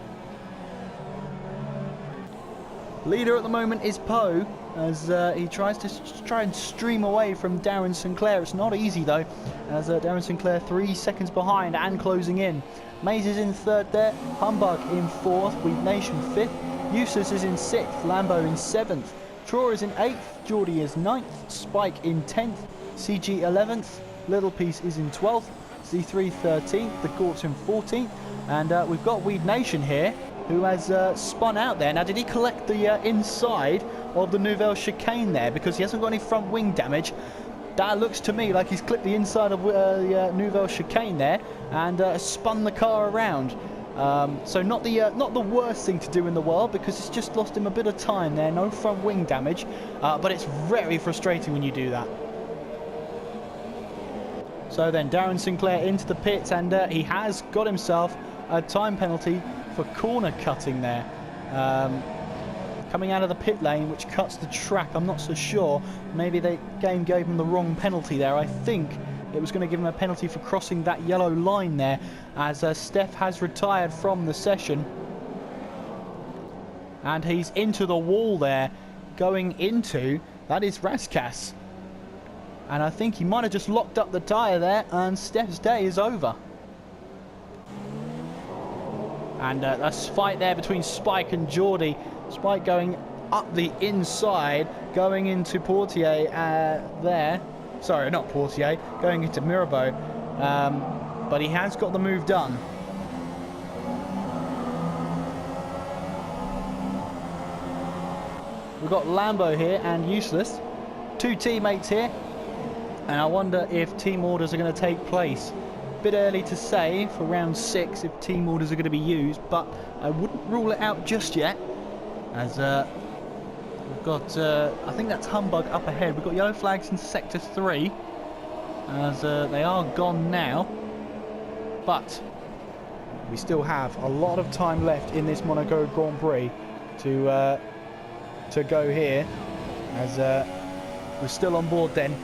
Leader at the moment is Poe, as he tries to stream away from Darren Sinclair. It's not easy though, as Darren Sinclair 3 seconds behind and closing in. Maze is in 3rd there, Humbug in 4th, Weed Nation 5th. Useless is in 6th, Lambo in 7th, Traw is in 8th, Geordie is 9th, Spike in 10th, CG 11th, Little Piece is in 12th, Z3 13th, The Gort's in 14th, and we've got Weed Nation here, who has spun out there. Now, did he collect the inside of the Nouvelle Chicane there, because he hasn't got any front wing damage? That looks to me like he's clipped the inside of the Nouvelle Chicane there, and spun the car around. So not the worst thing to do in the world, because it's just lost him a bit of time there. No front wing damage, but it's very frustrating when you do that. So then Darren Sinclair into the pits, and he has got himself a time penalty for corner cutting there. Coming out of the pit lane, which cuts the track. I'm not so sure. Maybe the game gave him the wrong penalty there. I think it was going to give him a penalty for crossing that yellow line there, as Steph has retired from the session. And he's into the wall there, going into, that is Raskas. And I think he might have just locked up the tyre there, and Steph's day is over. And a fight there between Spike and Geordie. Spike going up the inside, going into Portier there. Sorry, not Portier, going into Mirabeau. But he has got the move done. We've got Lambo here and Useless. Two teammates here. And I wonder if team orders are going to take place. Bit early to say for round 6 if team orders are going to be used, but I wouldn't rule it out just yet. As we've got, I think that's Humbug up ahead. We've got yellow flags in sector 3, as they are gone now. But we still have a lot of time left in this Monaco Grand Prix to go here, as we're still on board then.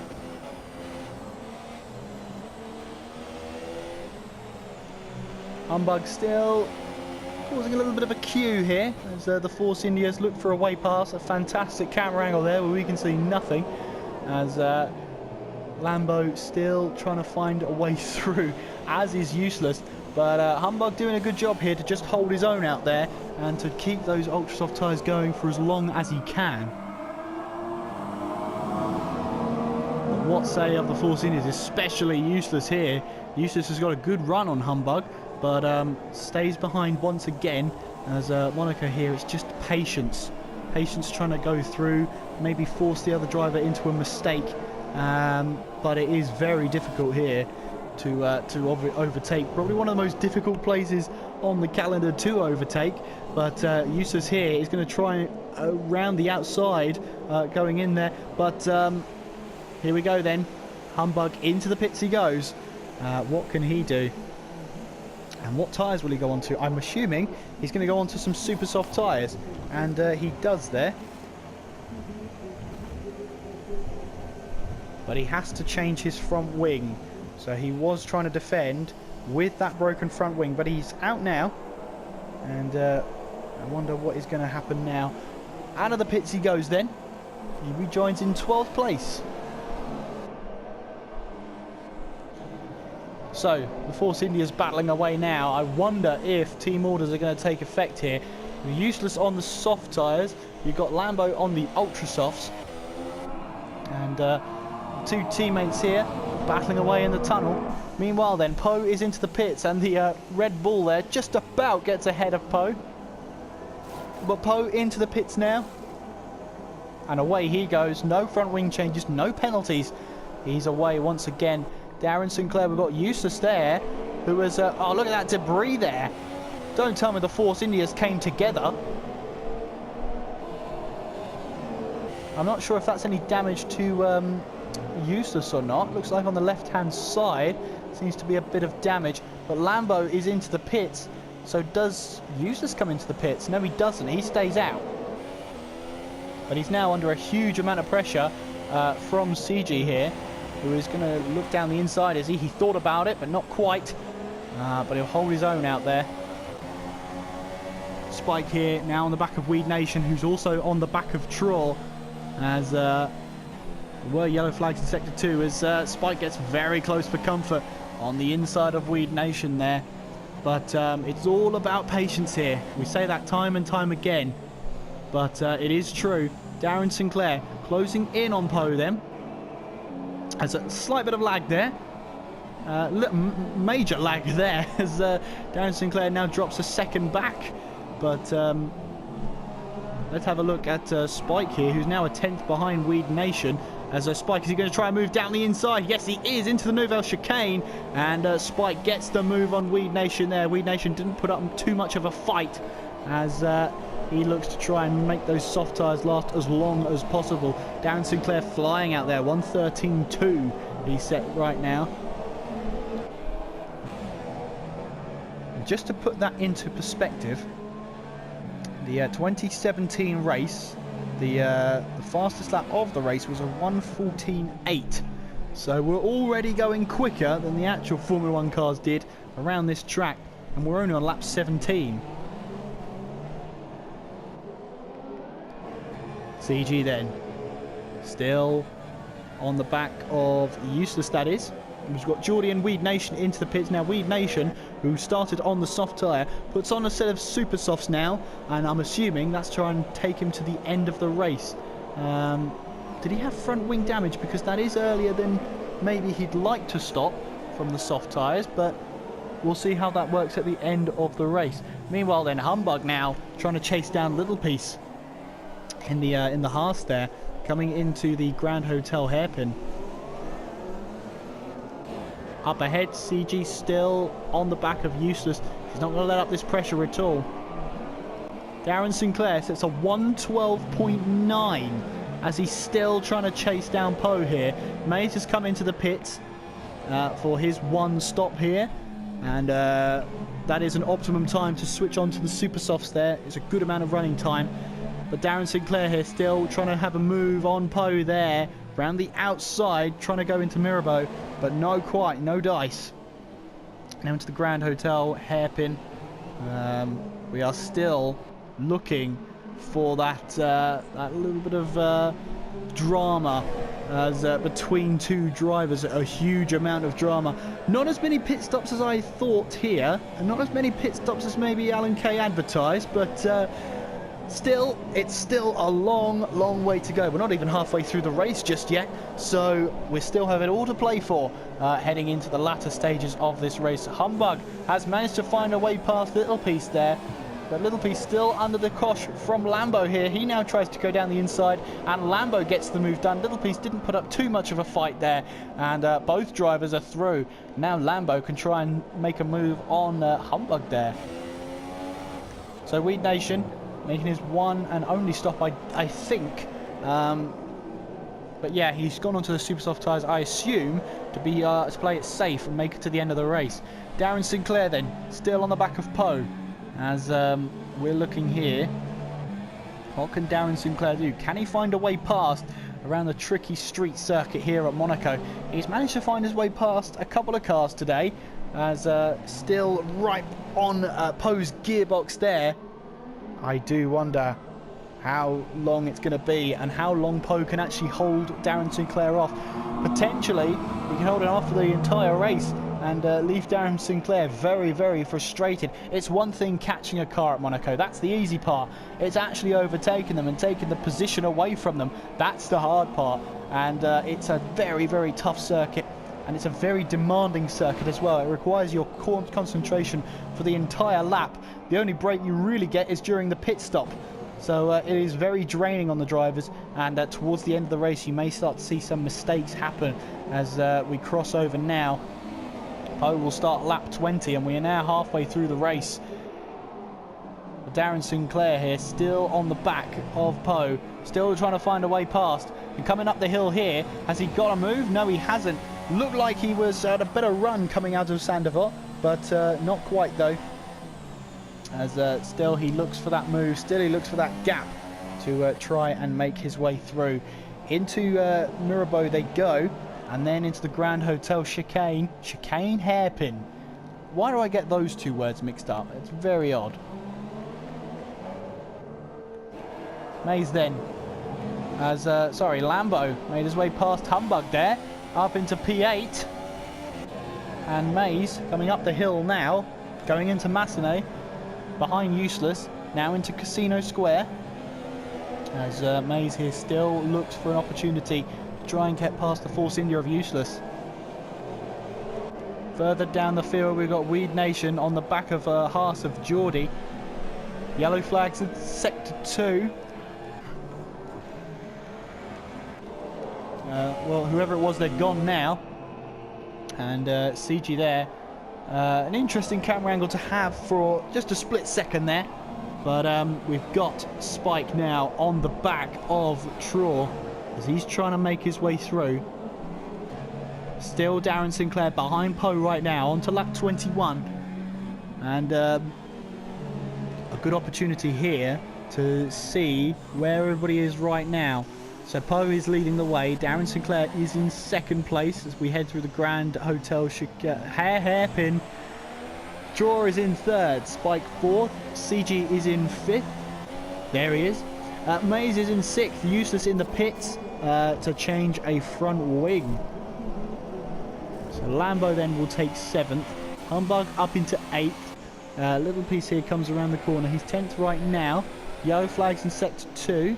Humbug still causing a little bit of a queue here, as the Force Indias look for a way past. A fantastic camera angle there where we can see nothing, as Lambo still trying to find a way through, as is Useless. But Humbug doing a good job here to just hold his own out there and to keep those ultra soft tyres going for as long as he can. But what say of the Force Indias, especially Useless here? Useless has got a good run on Humbug, but stays behind once again, as Monaco here, it's just patience. Patience trying to go through, maybe force the other driver into a mistake, but it is very difficult here to overtake. Probably one of the most difficult places on the calendar to overtake, but Useless here is going to try around the outside, going in there, but here we go then. Humbug into the pits he goes. What can he do? And what tyres will he go on to? I'm assuming he's going to go on to some super soft tyres, and he does there. But he has to change his front wing. So he was trying to defend with that broken front wing, but he's out now. And I wonder what is going to happen now. Out of the pits he goes then. He rejoins in 12th place. So, the Force India's battling away now. I wonder if team orders are going to take effect here. Useless on the soft tyres. You've got Lambo on the ultra softs. And two teammates here battling away in the tunnel. Meanwhile then, Poe is into the pits, and the Red Bull there just about gets ahead of Poe. But Poe into the pits now. And away he goes. No front wing changes, no penalties. He's away once again. Darren Sinclair, we've got Useless there, who was, oh, look at that debris there. Don't tell me the Force Indias came together. I'm not sure if that's any damage to Useless or not. Looks like on the left-hand side seems to be a bit of damage. But Lambo is into the pits. So does Useless come into the pits? No, he doesn't. He stays out. But he's now under a huge amount of pressure from CG here, who is going to look down the inside. As he thought about it, but not quite. But he'll hold his own out there. Spike here now on the back of Weed Nation, who's also on the back of Troll, as there were yellow flags in sector 2, as Spike gets very close for comfort on the inside of Weed Nation there. But it's all about patience here. We say that time and time again, but it is true. Darren Sinclair closing in on Poe then. There's a slight bit of lag there. Major lag there, as Darren Sinclair now drops a second back. But let's have a look at Spike here, who's now a 10th behind Weed Nation. As Spike, is he going to try and move down the inside? Yes, he is, into the Nouvelle chicane. And Spike gets the move on Weed Nation there. Weed Nation didn't put up too much of a fight, as he looks to try and make those soft tyres last as long as possible. Darren Sinclair flying out there, 1:13.2 he's set right now. Just to put that into perspective, the 2017 race, the fastest lap of the race was a 1:14.8. So we're already going quicker than the actual Formula 1 cars did around this track, and we're only on lap 17. CG then, still on the back of Useless, that is. We've got Geordie and Weed Nation into the pits now. Weed Nation, who started on the soft tyre, puts on a set of super softs now, and I'm assuming that's trying to take him to the end of the race. Did he have front wing damage? Because that is earlier than maybe he'd like to stop from the soft tyres, but we'll see how that works at the end of the race. Meanwhile then, Humbug now trying to chase down Little Piece in the Haas there, coming into the Grand Hotel hairpin. Up ahead, CG still on the back of Useless. He's not going to let up this pressure at all. Darren Sinclair sets a 1:12.9 as he's still trying to chase down Poe here. Mays has come into the pits for his one stop here, and that is an optimum time to switch on to the super softs there. It's a good amount of running time. But Darren Sinclair here still trying to have a move on Poe there, round the outside, trying to go into Mirabeau, but no quite, no dice. Now into the Grand Hotel hairpin. We are still looking for that little bit of drama as between two drivers, a huge amount of drama. Not as many pit stops as I thought here, and not as many pit stops as maybe Alan Kay advertised, but still, it's still a long way to go. We're not even halfway through the race just yet, so we still have it all to play for heading into the latter stages of this race. Humbug has managed to find a way past Little Piece there, but Little Piece still under the cosh from Lambo here. He now tries to go down the inside, and Lambo gets the move done. Little Piece didn't put up too much of a fight there, and both drivers are through. Now Lambo can try and make a move on Humbug there. So Weed Nation making his one and only stop, I think. But yeah, he's gone onto the super soft tyres, I assume, to play it safe and make it to the end of the race. Darren Sinclair then, still on the back of Poe, as we're looking here. What can Darren Sinclair do? Can he find a way past around the tricky street circuit here at Monaco? He's managed to find his way past a couple of cars today, as still right on Poe's gearbox there. I do wonder how long it's going to be and how long Poe can actually hold Darren Sinclair off. Potentially, he can hold him off for the entire race and leave Darren Sinclair very frustrated. It's one thing catching a car at Monaco, that's the easy part. It's actually overtaking them and taking the position away from them. That's the hard part, and it's a very tough circuit. And it's a very demanding circuit as well. It requires your concentration for the entire lap. The only break you really get is during the pit stop. So it is very draining on the drivers, and towards the end of the race you may start to see some mistakes happen as we cross over now. Poe will start lap 20, and we are now halfway through the race. Darren Sinclair here still on the back of Poe, still trying to find a way past. And coming up the hill here, has he got a move? No, he hasn't. Looked like he was at a better run coming out of Sandoval, but not quite though. As still he looks for that move, still he looks for that gap to try and make his way through. Into Mirabeau they go, and then into the Grand Hotel chicane hairpin. Why do I get those two words mixed up? It's very odd. Mays then, as Lambo made his way past Humbug there, up into P8, and Mays coming up the hill now, going into Massenet, behind Useless, now into Casino Square, as Mays here still looks for an opportunity to try and get past the Force India of Useless. Further down the field we've got Weed Nation on the back of Haas of Geordie. Yellow flags in Sector 2. Well, whoever it was, they're gone now. And CG there. An interesting camera angle to have for just a split second there. But we've got Spike now on the back of Traw as he's trying to make his way through. Still Darren Sinclair behind Poe right now, on to lap 21. And a good opportunity here to see where everybody is right now. So Poe is leading the way. Darren Sinclair is in second place as we head through the Grand Hotel hairpin. Draw is in third. Spike fourth. CG is in fifth. There he is. Maze is in sixth. Useless in the pits to change a front wing. So Lambo then will take seventh. Humbug up into eighth. Little piece here comes around the corner. He's 10th right now. Yellow flags in sector 2.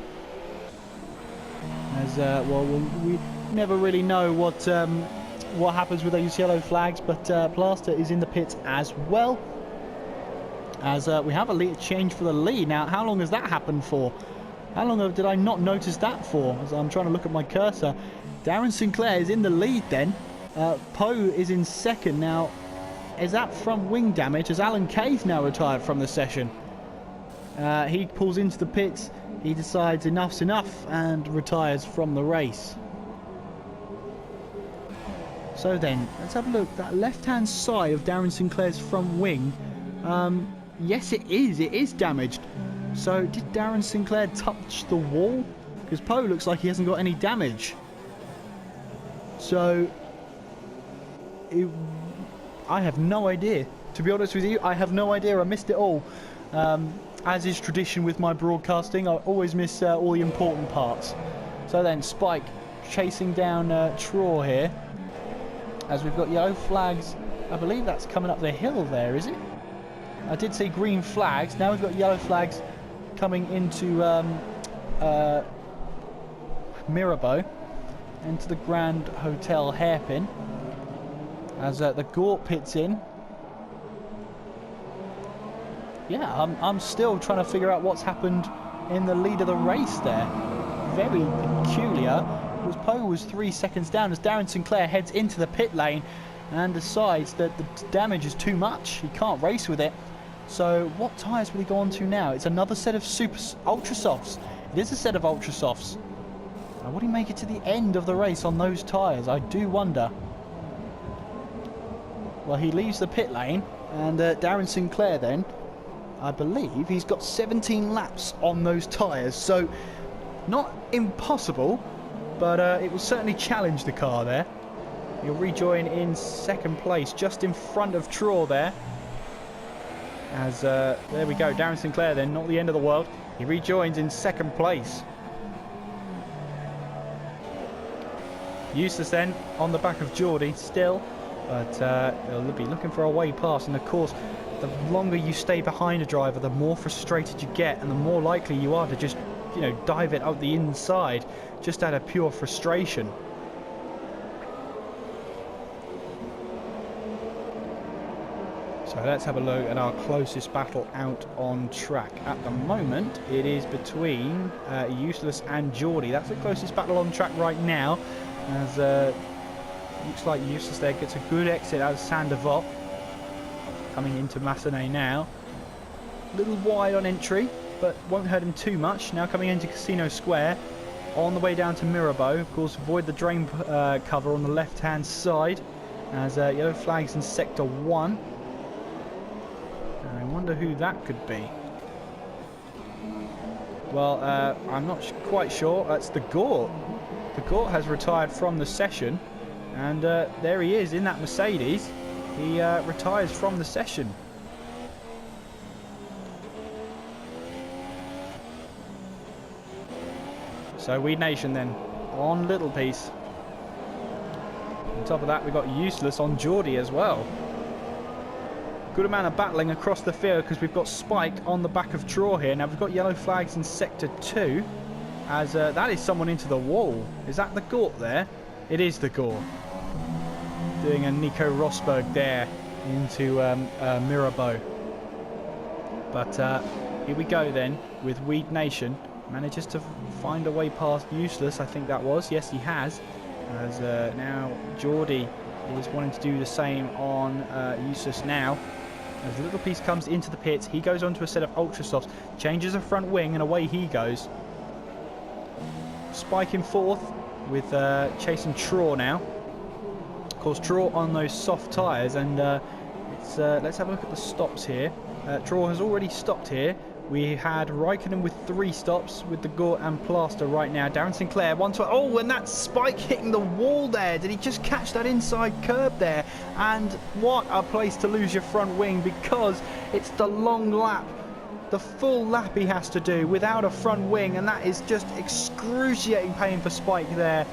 As well, we never really know what happens with those yellow flags, but Plaster is in the pits as well. As we have a lead change for the lead. Now, how long has that happened for? How long did I not notice that for? As I'm trying to look at my cursor. Darren Sinclair is in the lead then. Poe is in second. Now, is that front wing damage? As Alan Kay's now retired from the session. He pulls into the pits. He decides enough's enough and retires from the race. So then, let's have a look. That left-hand side of Darren Sinclair's front wing. Yes, it is damaged. So, did Darren Sinclair touch the wall? Because Poe looks like he hasn't got any damage. So, I have no idea. To be honest with you, I have no idea. I missed it all. As is tradition with my broadcasting, I always miss all the important parts. So then, Spike chasing down Traw here. As we've got yellow flags. I believe that's coming up the hill there, is it? I did see green flags. Now we've got yellow flags coming into Mirabeau. Into the Grand Hotel hairpin. As the Gort pits in. Yeah, I'm still trying to figure out what's happened in the lead of the race there. Very peculiar. Because Poe was 3 seconds down as Darren Sinclair heads into the pit lane and decides that the damage is too much. He can't race with it. So what tyres will he go on to now? It's another set of Ultra Softs. It is a set of Ultra Softs. Now, would he make it to the end of the race on those tyres? I do wonder. Well, he leaves the pit lane and Darren Sinclair then, I believe he's got 17 laps on those tyres, so not impossible, but it will certainly challenge the car there. He'll rejoin in second place, just in front of Traw there. As there we go, Darren Sinclair then, not the end of the world. He rejoins in second place. Eustace then on the back of Geordie still, but they'll be looking for a way past, and of course the longer you stay behind a driver, the more frustrated you get, and the more likely you are to just, you know, dive it out the inside, just out of pure frustration. So let's have a look at our closest battle out on track. At the moment, it is between Useless and Geordie. That's the closest battle on track right now, as looks like Useless there gets a good exit out of Saint-Devote. Coming into Massenet now. A little wide on entry, but won't hurt him too much. Now coming into Casino Square. On the way down to Mirabeau. Of course, avoid the drain cover on the left-hand side. As yellow flags in Sector 1. I wonder who that could be. Well, I'm not quite sure. That's the Gort. The Gort has retired from the session. And there he is in that Mercedes. He retires from the session. So Weed Nation then on Little Piece. On top of that, we've got Useless on Geordie as well. Good amount of battling across the field because we've got Spike on the back of Traw here. Now we've got yellow flags in Sector 2. As that is someone into the wall. Is that the Gort there? It is the Gort. Doing a Nico Rosberg there into Mirabeau. But here we go then with Weed Nation. Manages to find a way past Useless, I think that was. Yes, he has. As now Geordie is wanting to do the same on Useless now. As the Little Piece comes into the pits, he goes onto a set of Ultra Softs, changes a front wing, and away he goes. Spike in fourth with chasing Traw now. Of course, Traw on those soft tyres, and Let's have a look at the stops here. Draw has already stopped here. We had Raikkonen with 3 stops with the Gort and Plaster right now. Darren Sinclair, 112. Oh, and that spike hitting the wall there. Did he just catch that inside curb there? And what a place to lose your front wing, because it's the long lap. The full lap he has to do without a front wing, and that is just excruciating pain for Spike there.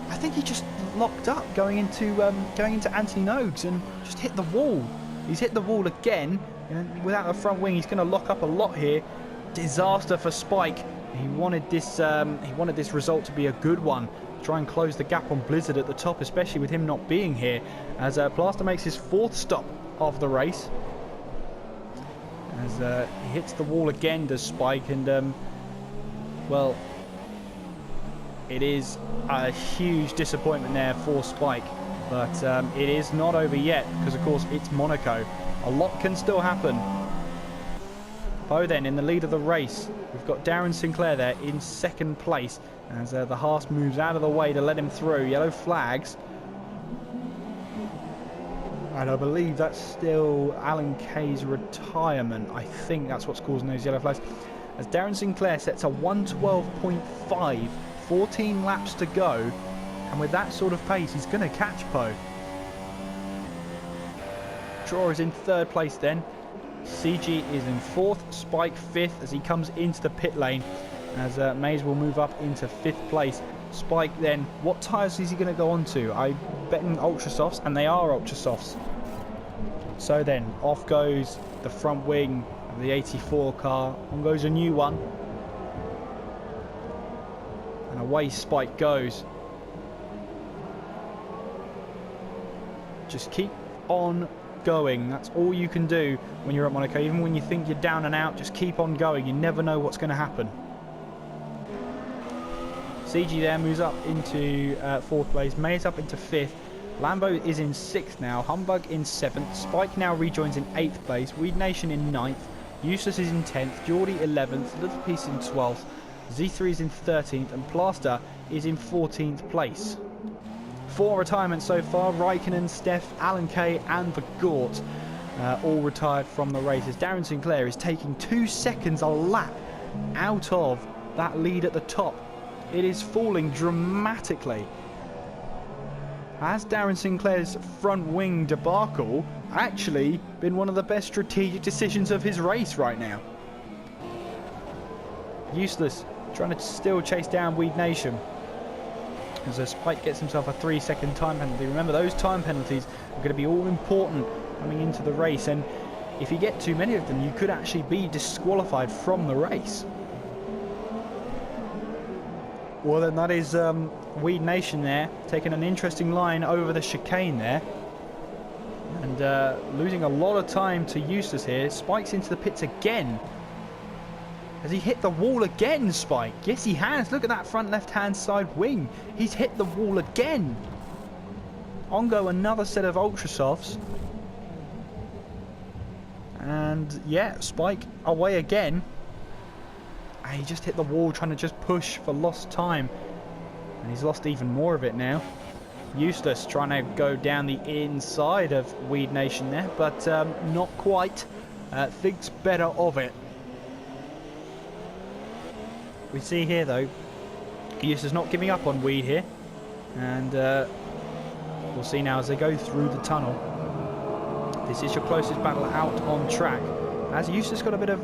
I think he just locked up going into Anthony Nogues and just hit the wall. He's hit the wall again. And without a front wing, he's going to lock up a lot here. Disaster for Spike. He wanted this result to be a good one. Try and close the gap on Blizard at the top, especially with him not being here. As Plaster makes his 4th stop of the race. As he hits the wall again, does Spike, and well, it is a huge disappointment there for Spike. But it is not over yet, because of course it's Monaco. A lot can still happen. Poe then in the lead of the race. We've got Darren Sinclair there in 2nd place as the Haas moves out of the way to let him through. Yellow flags. And I believe that's still Alan Kay's retirement. I think that's what's causing those yellow flags. As Darren Sinclair sets a 112.5, 14 laps to go. And with that sort of pace, he's going to catch Poe. Draw is in 3rd place then. CG is in 4th. Spike 5th as he comes into the pit lane. As Mays will move up into 5th place. Spike then, what tyres is he going to go on to? I bet in Ultra Softs, and they are Ultra Softs. So then, off goes the front wing of the 84 car. On goes a new one. And away Spike goes. Just keep on going. That's all you can do when you're at Monaco. Even when you think you're down and out, just keep on going. You never know what's going to happen. CG there moves up into 4th place. Mays up into 5th. Lambo is in 6th now. Humbug in 7th. Spike now rejoins in 8th place. Weed Nation in 9th. Useless is in 10th. Geordie 11th. Little Piece in 12th. Z3 is in 13th. And Plaster is in 14th place. 4 retirements so far. Raikkonen, Steph, Alan Kay and the Gort all retired from the races. Darren Sinclair is taking 2 seconds a lap out of that lead at the top. It is falling dramatically. Has Darren Sinclair's front wing debacle actually been one of the best strategic decisions of his race right now? Useless trying to still chase down Weed Nation. As Spike gets himself a 3-second time penalty. Remember, those time penalties are going to be all important coming into the race, and if you get too many of them, you could actually be disqualified from the race. Well, then that is Weed Nation there, taking an interesting line over the chicane there. And losing a lot of time to Eustace here. Spike's into the pits again. Has he hit the wall again, Spike? Yes, he has. Look at that front left-hand side wing. He's hit the wall again. On go another set of Ultra Softs. And yeah, Spike away again. And he just hit the wall trying to just push for lost time. And he's lost even more of it now. Eustace trying to go down the inside of Weed Nation there, but not quite. Thinks better of it. We see here though, Eustace not giving up on Weed here. And we'll see now as they go through the tunnel. This is your closest battle out on track. Has Eustace got a bit of...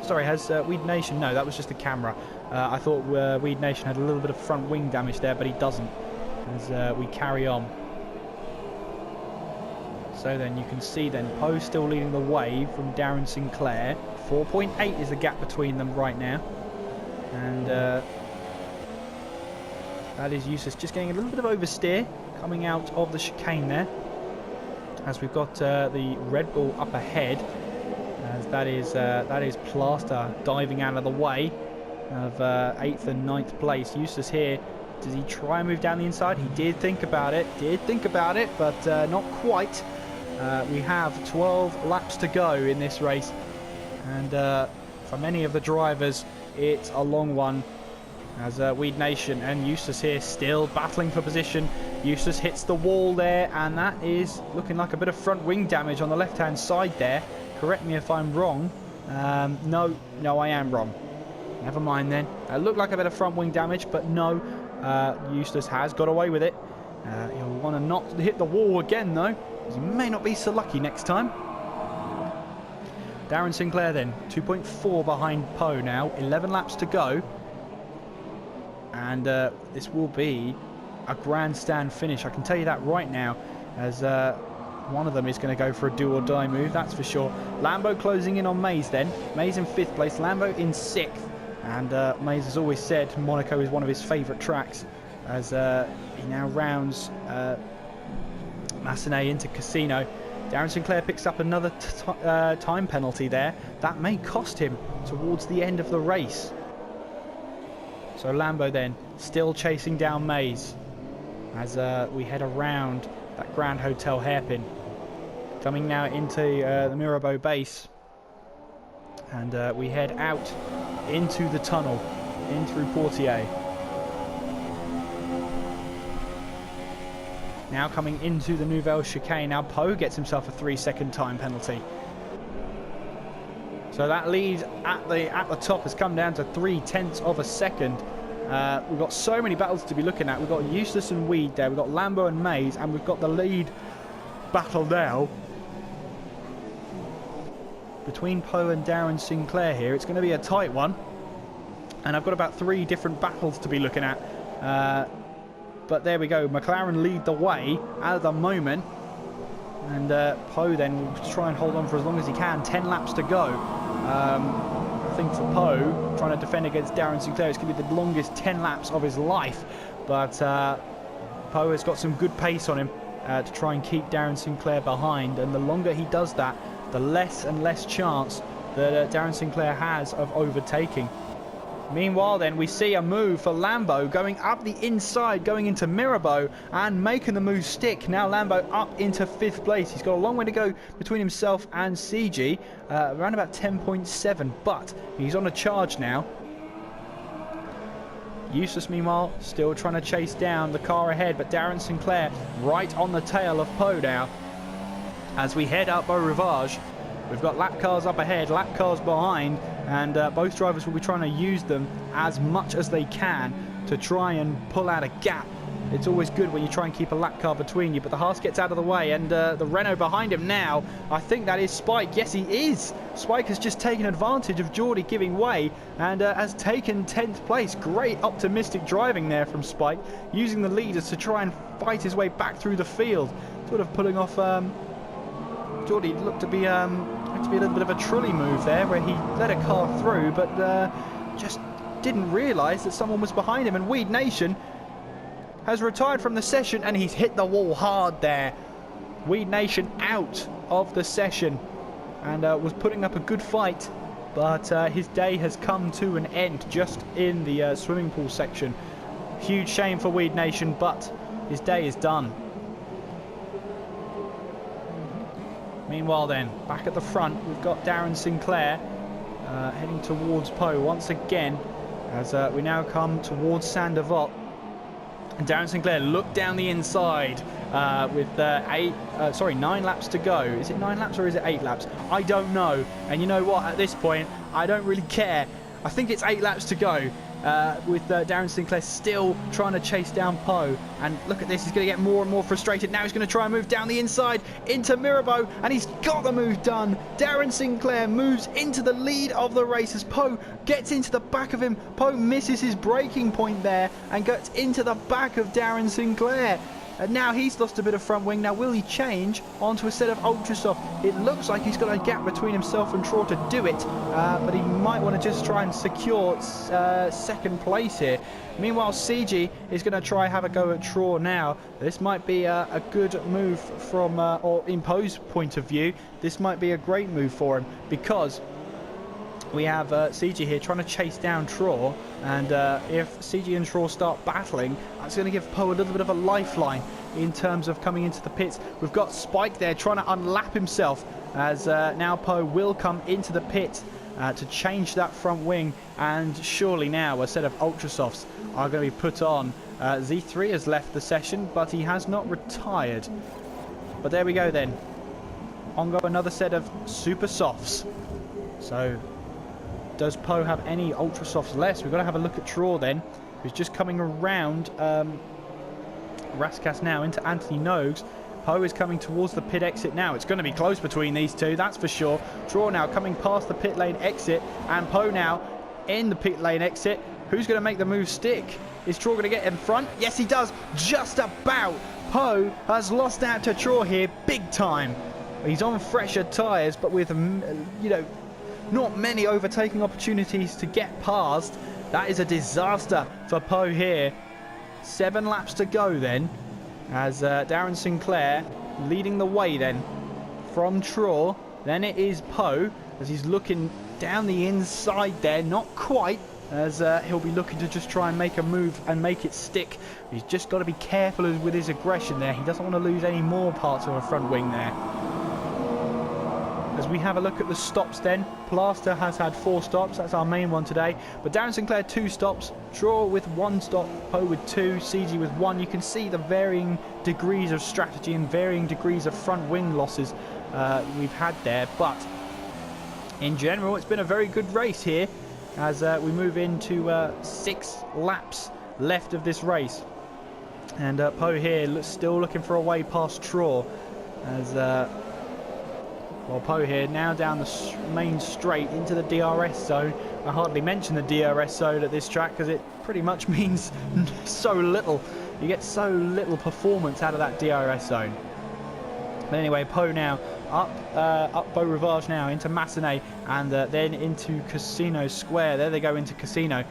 sorry, has Weed Nation... No, that was just the camera. I thought Weed Nation had a little bit of front wing damage there, but he doesn't. As we carry on. So then you can see then Poe still leading the way from Darren Sinclair. 4.8 is the gap between them right now. And that is Eustace just getting a little bit of oversteer coming out of the chicane there. As we've got the Red Bull up ahead. As that is Plaster diving out of the way of 8th and 9th place. Eustace here, does he try and move down the inside? He did think about it, but not quite. We have 12 laps to go in this race, and for many of the drivers it's a long one, as Weed Nation and Eustace here still battling for position Eustace hits the wall there, and that is looking like a bit of front wing damage on the left-hand side there. Correct me if I'm wrong. No, I am wrong. Never mind then. It looked like a bit of front wing damage, but no. Eustace has got away with it. He'll want to not hit the wall again, though, because he may not be so lucky next time. Darren Sinclair then, 2.4 behind Poe now. 11 laps to go. And this will be a grandstand finish. I can tell you that right now, as one of them is going to go for a do or die move, that's for sure. Lambo closing in on Mays then. Mays in 5th place, Lambo in 6th. And Mays has always said Monaco is one of his favourite tracks, as he now rounds Massenet into Casino. Darren Sinclair picks up another time penalty there. That may cost him towards the end of the race. So Lambo then still chasing down Mays as we head around that Grand Hotel hairpin. Coming now into the Mirabeau base. And we head out into the tunnel, in through Portier. Now coming into the Nouvelle Chicane. Now Poe gets himself a 3-second time penalty. So that lead at the top has come down to 0.3 of a second. We've got so many battles to be looking at. We've got Eustace and Weed there. We've got Lambo and Mays, and we've got the lead battle now between Poe and Darren Sinclair here. It's going to be a tight one, and I've got about 3 different battles to be looking at. But there we go. McLaren lead the way at the moment, and Poe then will try and hold on for as long as he can. 10 laps to go. I think for Poe, trying to defend against Darren Sinclair, it's going to be the longest 10 laps of his life. But Poe has got some good pace on him to try and keep Darren Sinclair behind, and the longer he does that, the less and less chance that Darren Sinclair has of overtaking. Meanwhile then, we see a move for Lambo going up the inside, going into Mirabeau and making the move stick. Now Lambo up into 5th place. He's got a long way to go between himself and CG, around about 10.7, but he's on a charge now. Eustace, meanwhile, still trying to chase down the car ahead, but Darren Sinclair right on the tail of Poe now. As we head up Beau Rivage, we've got lap cars up ahead, lap cars behind, and both drivers will be trying to use them as much as they can to try and pull out a gap. It's always good when you try and keep a lap car between you, but the Haas gets out of the way, and the Renault behind him now, I think that is Spike. Yes, he is. Spike has just taken advantage of Geordie giving way and has taken 10th place. Great optimistic driving there from Spike, using the leaders to try and fight his way back through the field, sort of pulling off Geordie looked to be a little bit of a trolley move there, where he let a car through, but just didn't realise that someone was behind him. And Weed Nation has retired from the session, and he's hit the wall hard there. Weed Nation out of the session, and was putting up a good fight, but his day has come to an end just in the swimming pool section. Huge shame for Weed Nation, but his day is done. Meanwhile then, back at the front, we've got Darren Sinclair heading towards Poe once again, as we now come towards Saint-Devote. And Darren Sinclair looked down the inside with 9 laps to go. Is it 9 laps or is it 8 laps? I don't know. And you know what? At this point, I don't really care. I think it's 8 laps to go. With Darren Sinclair still trying to chase down Poe. And look at this, he's going to get more and more frustrated. Now he's going to try and move down the inside into Mirabeau, and he's got the move done. Darren Sinclair moves into the lead of the race as Poe gets into the back of him. Poe misses his braking point there and gets into the back of Darren Sinclair. And now he's lost a bit of front wing. Now will he change onto a set of Ultra Soft? It looks like he's got a gap between himself and Traw to do it, but he might want to just try and secure 2nd place here. Meanwhile, CG is going to try have a go at Traw now. This might be a good move from, or in Poe's point of view, this might be a great move for him, because we have CG here trying to chase down Traw, and if CG and Traw start battling, that's going to give Poe a little bit of a lifeline in terms of coming into the pits. We've got Spike there trying to unlap himself, as now Poe will come into the pit to change that front wing, and surely now a set of Ultra Softs are going to be put on Z3 has left the session, but he has not retired. But there we go then. On go another set of super softs. So, does Poe have any ultra softs left? We've got to have a look at Traw then, who's just coming around Raskas now into Anthony Nogues. Poe is coming towards the pit exit now. It's going to be close between these two, that's for sure. Traw now coming past the pit lane exit, and Poe now in the pit lane exit. Who's going to make the move stick? Is Traw going to get in front? Yes, he does. Just about. Poe has lost out to Traw here big time. He's on fresher tyres, but with, you know, not many overtaking opportunities to get past. That is a disaster for Poe here. 7 laps to go then, as Darren Sinclair leading the way then from Traw. Then it is Poe, as he's looking down the inside there. Not quite, as he'll be looking to just try and make a move and make it stick. He's just got to be careful with his aggression there. He doesn't want to lose any more parts of a front wing there. As we have a look at the stops then, Plaster has had 4 stops, that's our main one today. But Darren Sinclair 2 stops, Traw with 1 stop, Poe with 2, CG with 1. You can see the varying degrees of strategy and varying degrees of front wing losses we've had there. But in general, it's been a very good race here as we move into 6 laps left of this race. And Poe here still looking for a way past Traw as... well, Poe here now down the main straight into the DRS zone. I hardly mention the DRS zone at this track because it pretty much means so little. You get so little performance out of that DRS zone. But anyway, Poe now up Beau Rivage now into Massenet and then into Casino Square. There they go into Casino.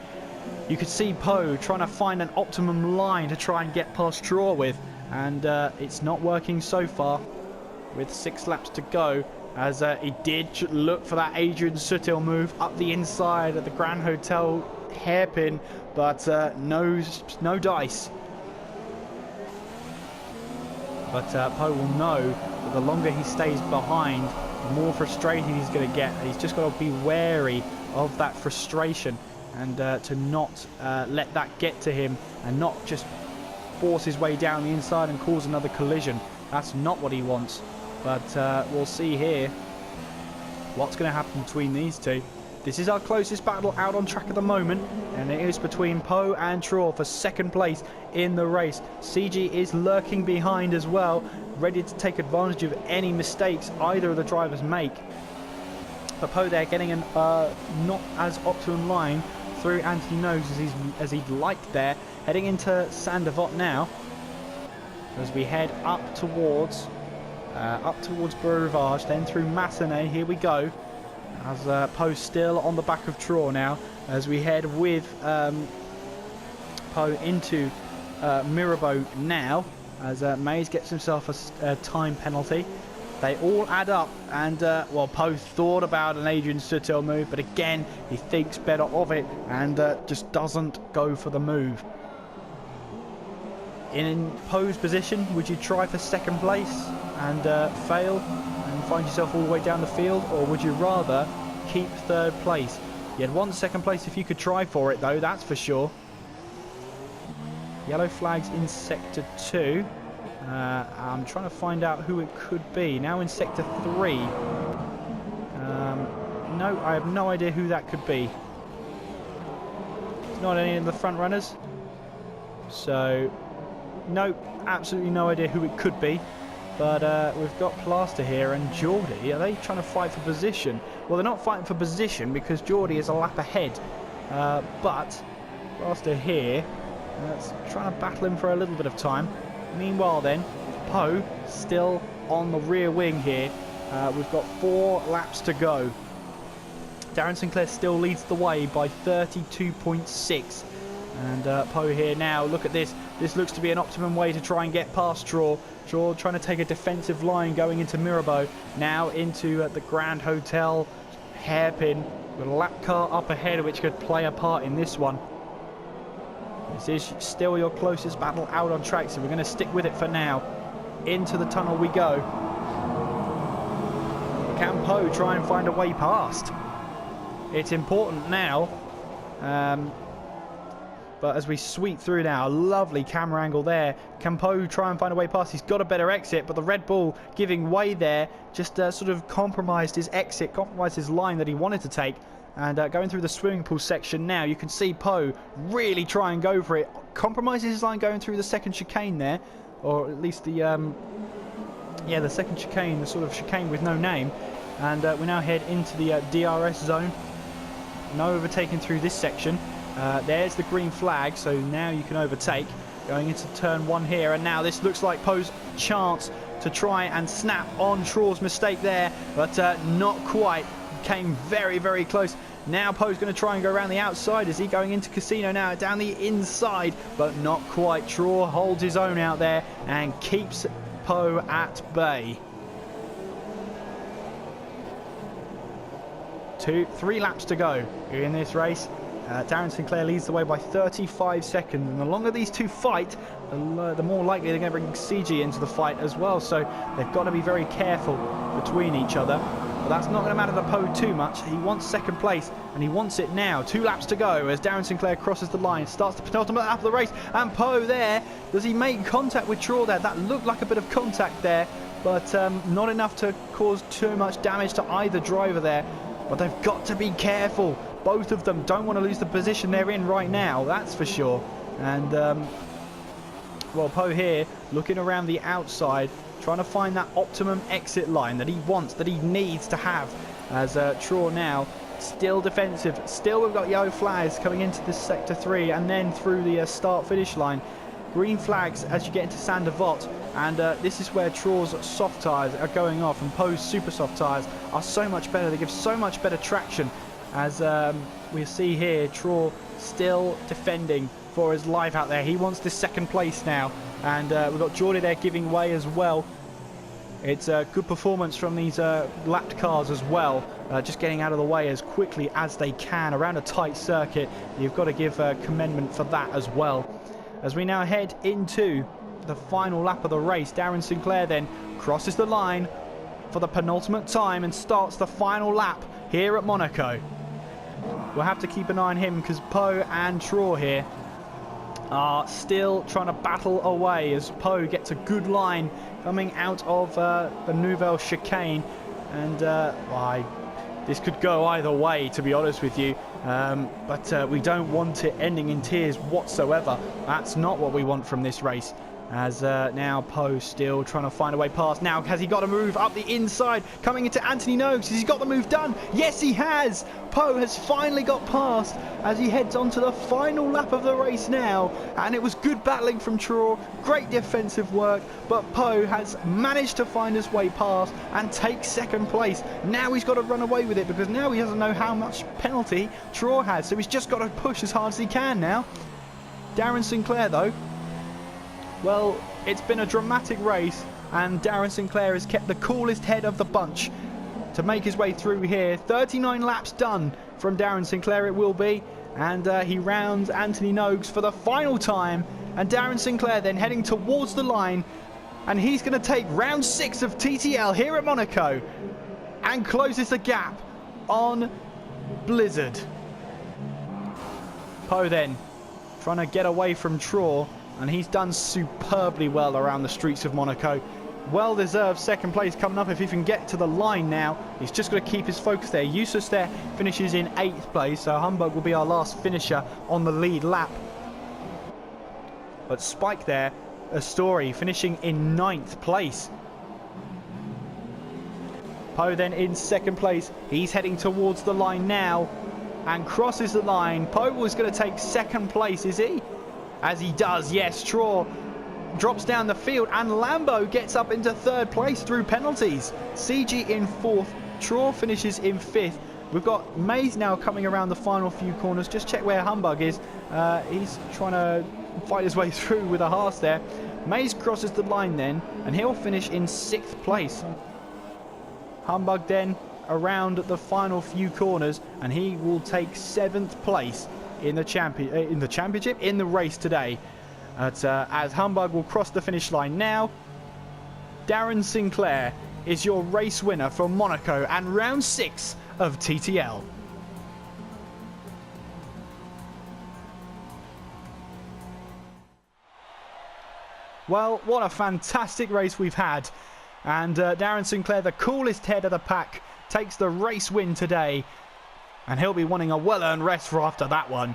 You could see Poe trying to find an optimum line to try and get past Traw with, and it's not working so far with 6 laps to go. As he did look for that Adrian Sutil move up the inside of the Grand Hotel hairpin, but no dice. But Poe will know that the longer he stays behind, the more frustrating he's going to get. He's just got to be wary of that frustration and to not let that get to him and not just force his way down the inside and cause another collision. That's not what he wants. But we'll see here what's going to happen between these two. This is our closest battle out on track at the moment, and it is between Poe and Traw for 2nd place in the race. CG is lurking behind as well, ready to take advantage of any mistakes either of the drivers make. But Poe there getting an not as optimum line through Anthony Nogues as he'd like there, heading into Saint-Devote now as we head up towards Beau Rivage, then through Massenet. Here we go, as Poe still on the back of Traw now, as we head with Poe into Mirabeau now, as Mays gets himself a time penalty. They all add up, and well, Poe thought about an Adrian Sutil move, but again he thinks better of it and just doesn't go for the move. In Poe's position, would you try for 2nd place and fail and find yourself all the way down the field, or would you rather keep 3rd place? You'd want 2nd place if you could try for it though, that's for sure. Yellow flags in Sector 2. I'm trying to find out who it could be. Now in Sector 3. No, I have no idea who that could be. It's not any of the front runners. So... no, absolutely no idea who it could be. But we've got Plaster here and Geordie. Are they trying to fight for position? Well, they're not fighting for position because Geordie is a lap ahead. But Plaster here, trying to battle him for a little bit of time. Meanwhile then, Poe still on the rear wing here. We've got 4 laps to go. Darren Sinclair still leads the way by 32.6. And Poe here now, look at this. This looks to be an optimum way to try and get past Traw. Traw trying to take a defensive line going into Mirabeau. Now into the Grand Hotel hairpin with a lap car up ahead which could play a part in this one. This is still your closest battle out on track, so we're going to stick with it for now. Into the tunnel we go. Can Poe try and find a way past? It's important now. But as we sweep through now, a lovely camera angle there. Can Poe try and find a way past? He's got a better exit, but the Red Bull giving way there just sort of compromised his exit, compromised his line that he wanted to take. And going through the swimming pool section now, you can see Poe really try and go for it. Compromises his line going through the second chicane there, or at least the the second chicane, the sort of chicane with no name. And we now head into the DRS zone. No overtaking through this section. There's the green flag, so now you can overtake. Going into turn 1 here, and now this looks like Poe's chance to try and snap on Traw's mistake there, but not quite. Came very, very close. Now Poe's going to try and go around the outside. Is he going into Casino now? Down the inside, but not quite. Traw holds his own out there and keeps Poe at bay. 3 laps to go in this race. Darren Sinclair leads the way by 35 seconds, and the longer these two fight, the more likely they're going to bring CG into the fight as well, so they've got to be very careful between each other. But that's not going to matter to Poe too much. He wants second place, and he wants it now. 2 laps to go as Darren Sinclair crosses the line, starts the penultimate lap of the race, and Poe there, does he make contact with Traw there? That looked like a bit of contact there, but not enough to cause too much damage to either driver there. But they've got to be careful. Both of them don't want to lose the position they're in right now, that's for sure. And, well, Poe here looking around the outside, trying to find that optimum exit line that he wants, that he needs to have. As Traw now still defensive. Still we've got yellow flags coming into this sector 3 and then through the start-finish line. Green flags as you get into Saint Devot, and this is where Traw's soft tyres are going off and Poe's super soft tyres are so much better. They give so much better traction. As we see here, Traw still defending for his life out there. He wants this second place now, and we've got Geordie there giving way as well. It's a good performance from these lapped cars as well, just getting out of the way as quickly as they can around a tight circuit. You've got to give commendment for that as well. As we now head into the final lap of the race, Darren Sinclair then crosses the line for the penultimate time and starts the final lap here at Monaco. We'll have to keep an eye on him because Poe and Traw here are still trying to battle away as Poe gets a good line coming out of the Nouvelle chicane, and this could go either way, to be honest with you, but we don't want it ending in tears whatsoever. That's not what we want from this race. As now Poe still trying to find a way past. Now has he got to move up the inside, coming into Anthony Noakes? Has he got the move done? Yes, he has. Poe has finally got past as he heads on to the final lap of the race now, and it was good battling from Traw, great defensive work, but Poe has managed to find his way past and take second place. Now he's got to run away with it because now he doesn't know how much penalty Traw has, so he's just got to push as hard as he can now. Darren Sinclair though, well, it's been a dramatic race, and Darren Sinclair has kept the coolest head of the bunch to make his way through here. 39 laps done from Darren Sinclair it will be, and he rounds Anthony Noakes for the final time, and Darren Sinclair then heading towards the line, and he's going to take round 6 of TTL here at Monaco and closes the gap on Blizard. Poe then trying to get away from Traw, and he's done superbly well around the streets of Monaco. Well-deserved second place coming up if he can get to the line now. He's just got to keep his focus there. Eustace there finishes in 8th place, so Humbug will be our last finisher on the lead lap. But Spike there, a story, finishing in 9th place. Poe then in 2nd place. He's heading towards the line now and crosses the line. Poe was going to take 2nd place, is he? As he does, yes. Traw drops down the field and Lambo gets up into 3rd place through penalties. CG in 4th, Traw finishes in 5th. We've got Mays now coming around the final few corners. Just check where Humbug is. He's trying to fight his way through with a Haas there. Mays crosses the line then, and he'll finish in 6th place. Humbug then around the final few corners, and he will take 7th place in the championship, in the race today. As Humbug will cross the finish line now. Darren Sinclair is your race winner for Monaco and round 6 of TTL. Well, what a fantastic race we've had. And Darren Sinclair, the coolest head of the pack, takes the race win today. And he'll be wanting a well-earned rest for after that one.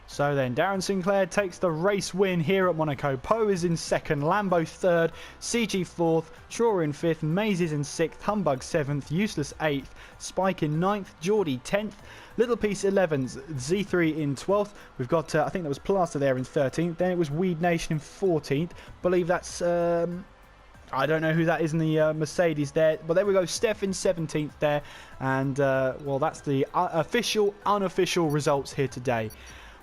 So then, Darren Sinclair takes the race win here at Monaco. Poe is in second, Lambo third, CG fourth, Shaw in fifth, Mays is in sixth, Humbug seventh, Useless eighth, Spike in ninth, Geordie 10th, Little Piece 11th, Z3 in 12th. We've got, I think that was Plaster there in 13th. Then it was Weed Nation in 14th. Believe that's... I don't know who that is in the Mercedes there. But there we go, Steph in 17th there. And, well, that's the official, unofficial results here today.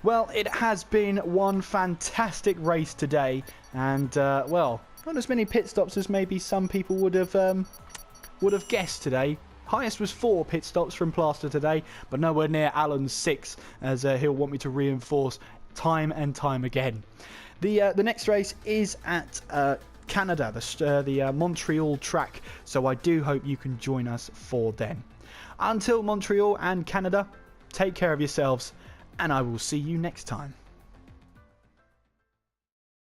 Well, it has been one fantastic race today, and well, not as many pit stops as maybe some people would have guessed today. Highest was 4 pit stops from Plaster today, but nowhere near Alan's 6, as he'll want me to reinforce time and time again. The next race is at Canada, the Montreal track, so I do hope you can join us for then. Until Montreal and Canada, take care of yourselves, and I will see you next time.